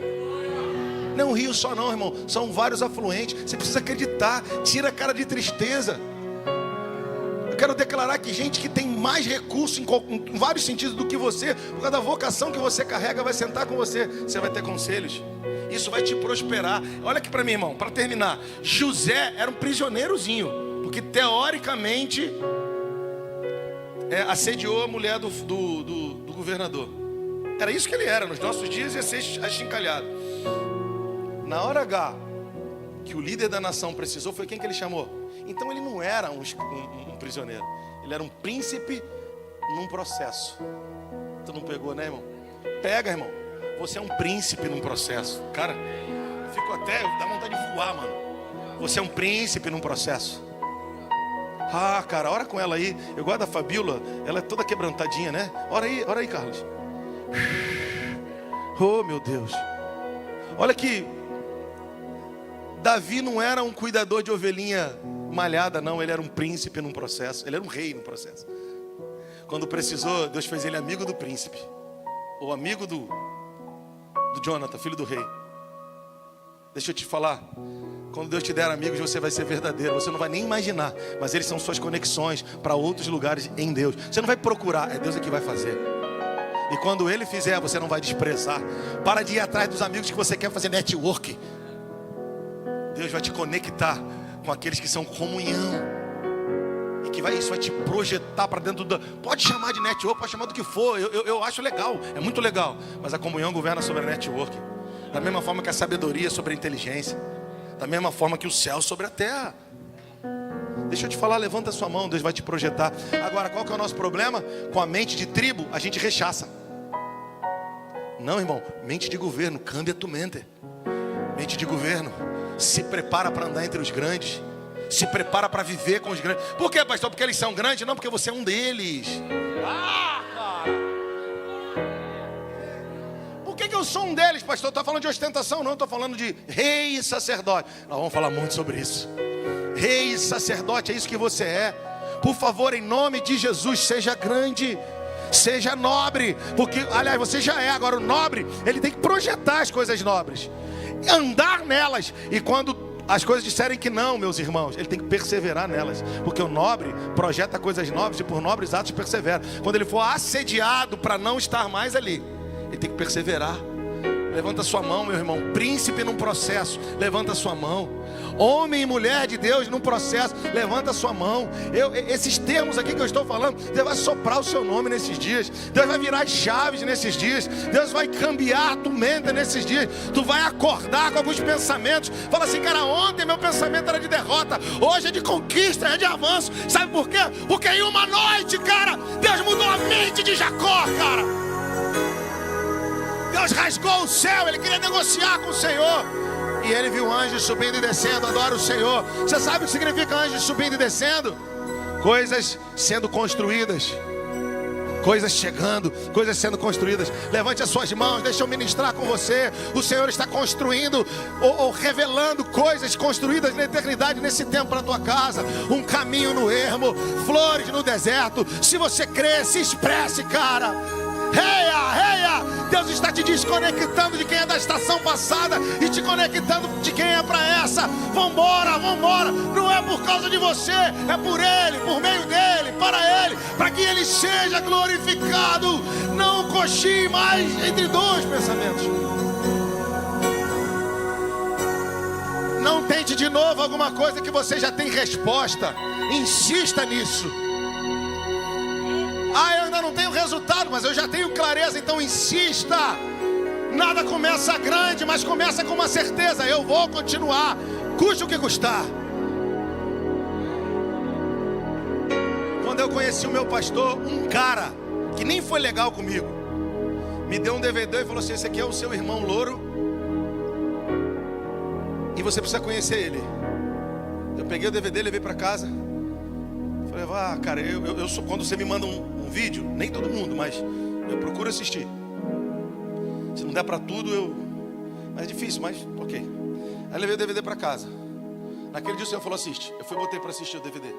Não é um rio só não, irmão, são vários afluentes. Você precisa acreditar, tira a cara de tristeza. Eu quero declarar que gente que tem mais recurso em vários sentidos do que você, por causa da vocação que você carrega, vai sentar com você. Você vai ter conselhos. Isso vai te prosperar. Olha aqui para mim, irmão, para terminar. José era um prisioneirozinho, porque teoricamente assediou a mulher do governador. Era isso que ele era. Nos nossos dias ia ser achincalhado. Na hora H que o líder da nação precisou, foi quem que ele chamou? Então ele não era um prisioneiro, ele era um príncipe num processo. Tu não pegou, né, irmão? Pega, irmão. Você é um príncipe num processo. Cara, eu fico até, dá vontade de voar, mano. Você é um príncipe num processo. Ah, cara, ora com ela aí. Eu gosto da Fabíola, ela é toda quebrantadinha, né? Ora aí, Carlos. Oh, meu Deus. Olha aqui. Davi não era um cuidador de ovelhinha malhada, não. Ele era um príncipe num processo. Ele era um rei num processo. Quando precisou, Deus fez ele amigo do príncipe. o amigo do Jonathan, filho do rei. Deixa eu te falar, quando Deus te der amigos, você vai ser verdadeiro. Você não vai nem imaginar, mas eles são suas conexões para outros lugares em Deus. Você não vai procurar, é Deus que vai fazer. E quando Ele fizer, você não vai desprezar. Para de ir atrás dos amigos que você quer fazer network. Deus vai te conectar com aqueles que são comunhão. E que isso vai te projetar para dentro da... Pode chamar de network, pode chamar do que for. Eu acho legal, é muito legal. Mas a comunhão governa sobre a network. Da mesma forma que a sabedoria sobre a inteligência. Da mesma forma que o céu sobre a terra. Deixa eu te falar, levanta a sua mão, Deus vai te projetar. Agora, qual que é o nosso problema? Com a mente de tribo, a gente rechaça. Não, irmão, mente de governo, cambia tua mente. Mente de governo, se prepara para andar entre os grandes. Se prepara para viver com os grandes. Por quê, pastor? Porque eles são grandes? Não, porque você é um deles. Cara! Por que eu sou um deles, pastor? Estou falando de ostentação? Não, estou falando de rei e sacerdote. Nós vamos falar muito sobre isso. Rei e sacerdote, é isso que você é. Por favor, em nome de Jesus, seja grande, seja nobre. Porque, aliás, você já é. Agora o nobre, ele tem que projetar as coisas nobres, andar nelas. E quando as coisas disserem que não, meus irmãos, ele tem que perseverar nelas. Porque o nobre projeta coisas nobres e por nobres atos persevera. Quando ele for assediado para não estar mais ali, ele tem que perseverar. Levanta sua mão, meu irmão. Príncipe num processo, levanta sua mão. Homem e mulher de Deus num processo, levanta sua mão. Esses termos aqui que eu estou falando, Deus vai soprar o seu nome nesses dias. Deus vai virar chaves nesses dias. Deus vai cambiar a tua mente nesses dias. Tu vai acordar com alguns pensamentos. Fala assim, cara, ontem meu pensamento era de derrota, hoje é de conquista, é de avanço. Sabe por quê? Porque em uma noite, cara, Deus mudou a mente de Jacó, cara. Deus rasgou o céu, ele queria negociar com o Senhor. E ele viu anjos subindo e descendo. Adora o Senhor. Você sabe o que significa anjos subindo e descendo? Coisas sendo construídas, coisas chegando, coisas sendo construídas. Levante as suas mãos, deixa eu ministrar com você. O Senhor está construindo ou revelando coisas construídas na eternidade, nesse tempo para a tua casa. Um caminho no ermo, flores no deserto. Se você crê, se expresse, cara. Reia, reia. Deus está te desconectando de quem é da estação passada e te conectando de quem é para essa. Vambora, vambora. Não é por causa de você, é por Ele, por meio dEle, para que Ele seja glorificado. Não cochile mais entre dois pensamentos. Não tente de novo alguma coisa que você já tem resposta. Insista nisso. Eu ainda não tenho resultado, mas eu já tenho clareza, então insista. Nada começa grande, mas começa com uma certeza: eu vou continuar, custe o que custar. Quando eu conheci o meu pastor, um cara que nem foi legal comigo me deu um DVD e falou assim: esse aqui é o seu irmão louro e você precisa conhecer ele. Eu peguei o DVD, levei para casa. Falei, cara, eu sou, quando você me manda um vídeo, nem todo mundo, mas eu procuro assistir. Se não der para tudo, mas é difícil, mas ok. Aí levei o DVD para casa. Naquele dia o Senhor falou: assiste. Eu fui e botei para assistir o DVD.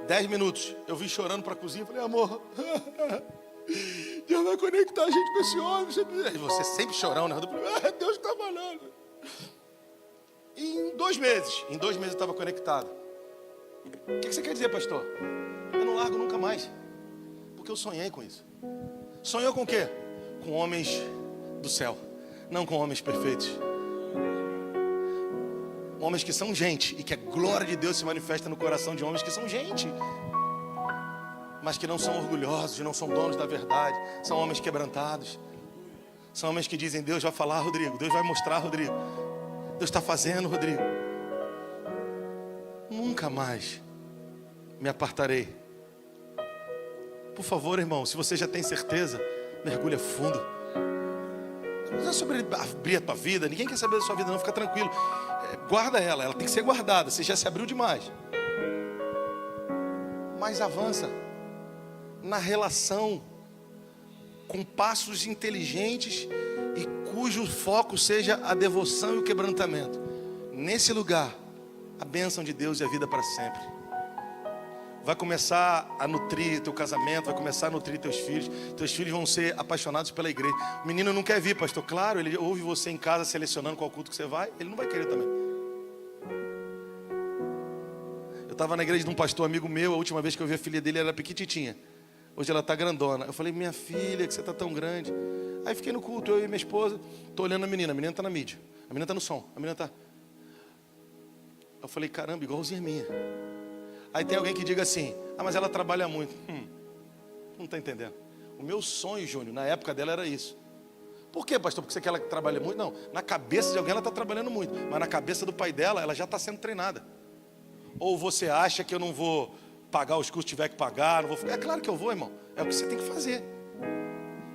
10 minutos, eu vim chorando para a cozinha. Falei, amor, Deus vai conectar a gente com esse homem. E você sempre chorão, né? Deus está falando. E em 2 meses eu estava conectado. O que você quer dizer, pastor? Eu não largo nunca mais. Porque eu sonhei com isso. Sonhou com o quê? Com homens do céu, não com homens perfeitos. Homens que são gente e que a glória de Deus se manifesta no coração de homens que são gente, mas que não são orgulhosos, não são donos da verdade. São homens quebrantados. São homens que dizem: Deus vai falar, Rodrigo. Deus vai mostrar, Rodrigo. Deus está fazendo, Rodrigo. Nunca mais me apartarei. Por favor, irmão, se você já tem certeza, mergulha fundo. Não é sobre abrir a tua vida. Ninguém quer saber da sua vida, não. Fica tranquilo. Guarda ela tem que ser guardada. Você já se abriu demais. Mas avança na relação com passos inteligentes e cujo foco seja a devoção e o quebrantamento. Nesse lugar, a bênção de Deus e a vida para sempre. vai começar a nutrir teu casamento, vai começar a nutrir teus filhos vão ser apaixonados pela igreja. O menino não quer vir, pastor, claro, ele ouve você em casa selecionando qual culto que você vai, ele não vai querer também. Eu estava na igreja de um pastor amigo meu, a última vez que eu vi a filha dele, ela era pequititinha. Hoje ela está grandona. Eu falei, minha filha, que você está tão grande. Aí fiquei no culto, eu e minha esposa, estou olhando a menina está na mídia, a menina está no som, a menina está... Eu falei, caramba, igualzinha a minha. Aí tem alguém que diga assim, mas ela trabalha muito. Não está entendendo. O meu sonho, Júnior, na época dela era isso. Por quê, pastor? Porque você quer ela que trabalhe muito? Não, na cabeça de alguém ela está trabalhando muito, mas na cabeça do pai dela, ela já está sendo treinada. Ou você acha que eu não vou pagar os custos que tiver que pagar? Não vou... É claro que eu vou, irmão. É o que você tem que fazer.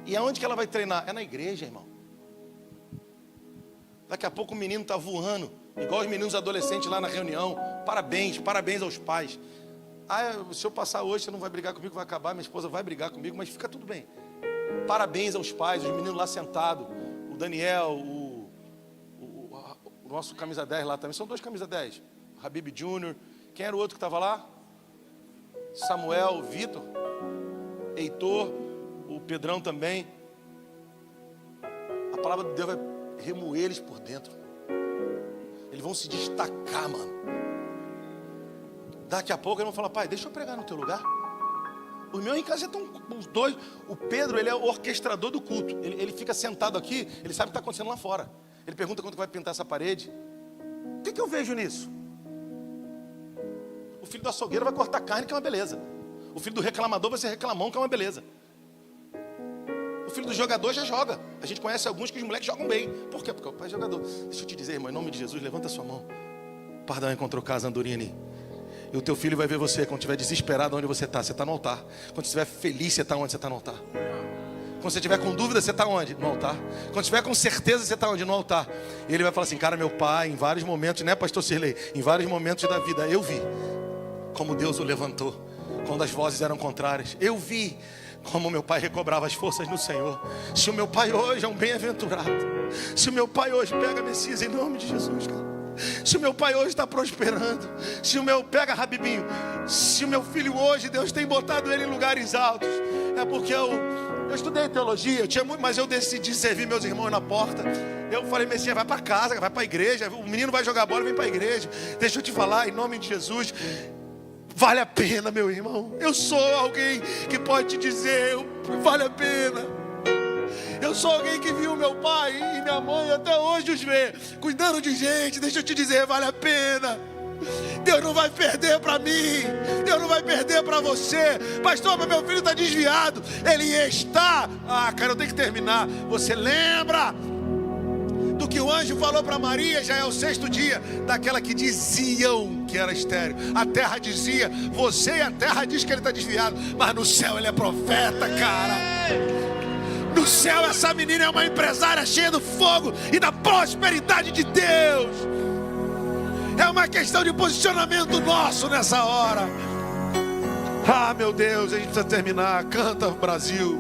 E aonde que ela vai treinar? É na igreja, irmão. Daqui a pouco o menino está voando, igual os meninos adolescentes lá na reunião. Parabéns, parabéns aos pais. Se eu passar hoje, você não vai brigar comigo, vai acabar, minha esposa vai brigar comigo, mas fica tudo bem. Parabéns aos pais, os meninos lá sentados. O Daniel, o nosso camisa 10 lá também. São 2 camisa 10. O Habib Júnior. Quem era o outro que estava lá? Samuel, Vitor, Heitor, o Pedrão também. A palavra de Deus vai remoer eles por dentro. Eles vão se destacar, mano. Daqui a pouco eles vão falar, pai, deixa eu pregar no teu lugar. Os meus em casa já estão os 2. O Pedro, ele é o orquestrador do culto. Ele fica sentado aqui, ele sabe o que está acontecendo lá fora. Ele pergunta quando vai pintar essa parede. O que eu vejo nisso? O filho do açougueiro vai cortar carne, que é uma beleza. O filho do reclamador vai ser reclamão, que é uma beleza. O filho do jogador já joga. A gente conhece alguns que os moleques jogam bem. Por quê? Porque o pai é jogador. Deixa eu te dizer, irmão, em nome de Jesus, levanta a sua mão. Pardão encontrou casa, Andorini. E o teu filho vai ver você quando estiver desesperado onde você está. Você está no altar. Quando estiver feliz, você está onde? Você está no altar. Quando você estiver com dúvida, você está onde? No altar. Quando estiver com certeza, você está onde? No altar. E ele vai falar assim, cara, meu pai, em vários momentos, né, pastor Sirlei? Em vários momentos da vida, eu vi como Deus o levantou. Quando as vozes eram contrárias, eu vi como meu pai recobrava as forças no Senhor. Se o meu pai hoje é um bem-aventurado, se o meu pai hoje pega Messias em nome de Jesus, cara. Se o meu pai hoje está prosperando, se o meu, pega Rabibinho, se o meu filho hoje, Deus tem botado ele em lugares altos, é porque eu estudei teologia, eu tinha muito, mas eu decidi servir meus irmãos na porta. Eu falei, Messias, vai para casa, vai para a igreja, o menino vai jogar bola, vem para a igreja. Deixa eu te falar, em nome de Jesus, vale a pena, meu irmão. Eu sou alguém que pode te dizer, vale a pena. Eu sou alguém que viu meu pai e minha mãe até hoje os vê, cuidando de gente. Deixa eu te dizer, vale a pena. Deus não vai perder para mim, Deus não vai perder para você. Pastor, mas meu filho está desviado. Ele está. Cara, eu tenho que terminar. Você lembra do que o anjo falou para Maria? Já é o 6º dia daquela que diziam que era estéril. A terra dizia, você e a terra diz que ele está desviado, mas no céu ele é profeta, cara. No céu essa menina é uma empresária cheia do fogo e da prosperidade de Deus. É uma questão de posicionamento nosso nessa hora. Meu Deus, a gente precisa terminar. Canta, Brasil.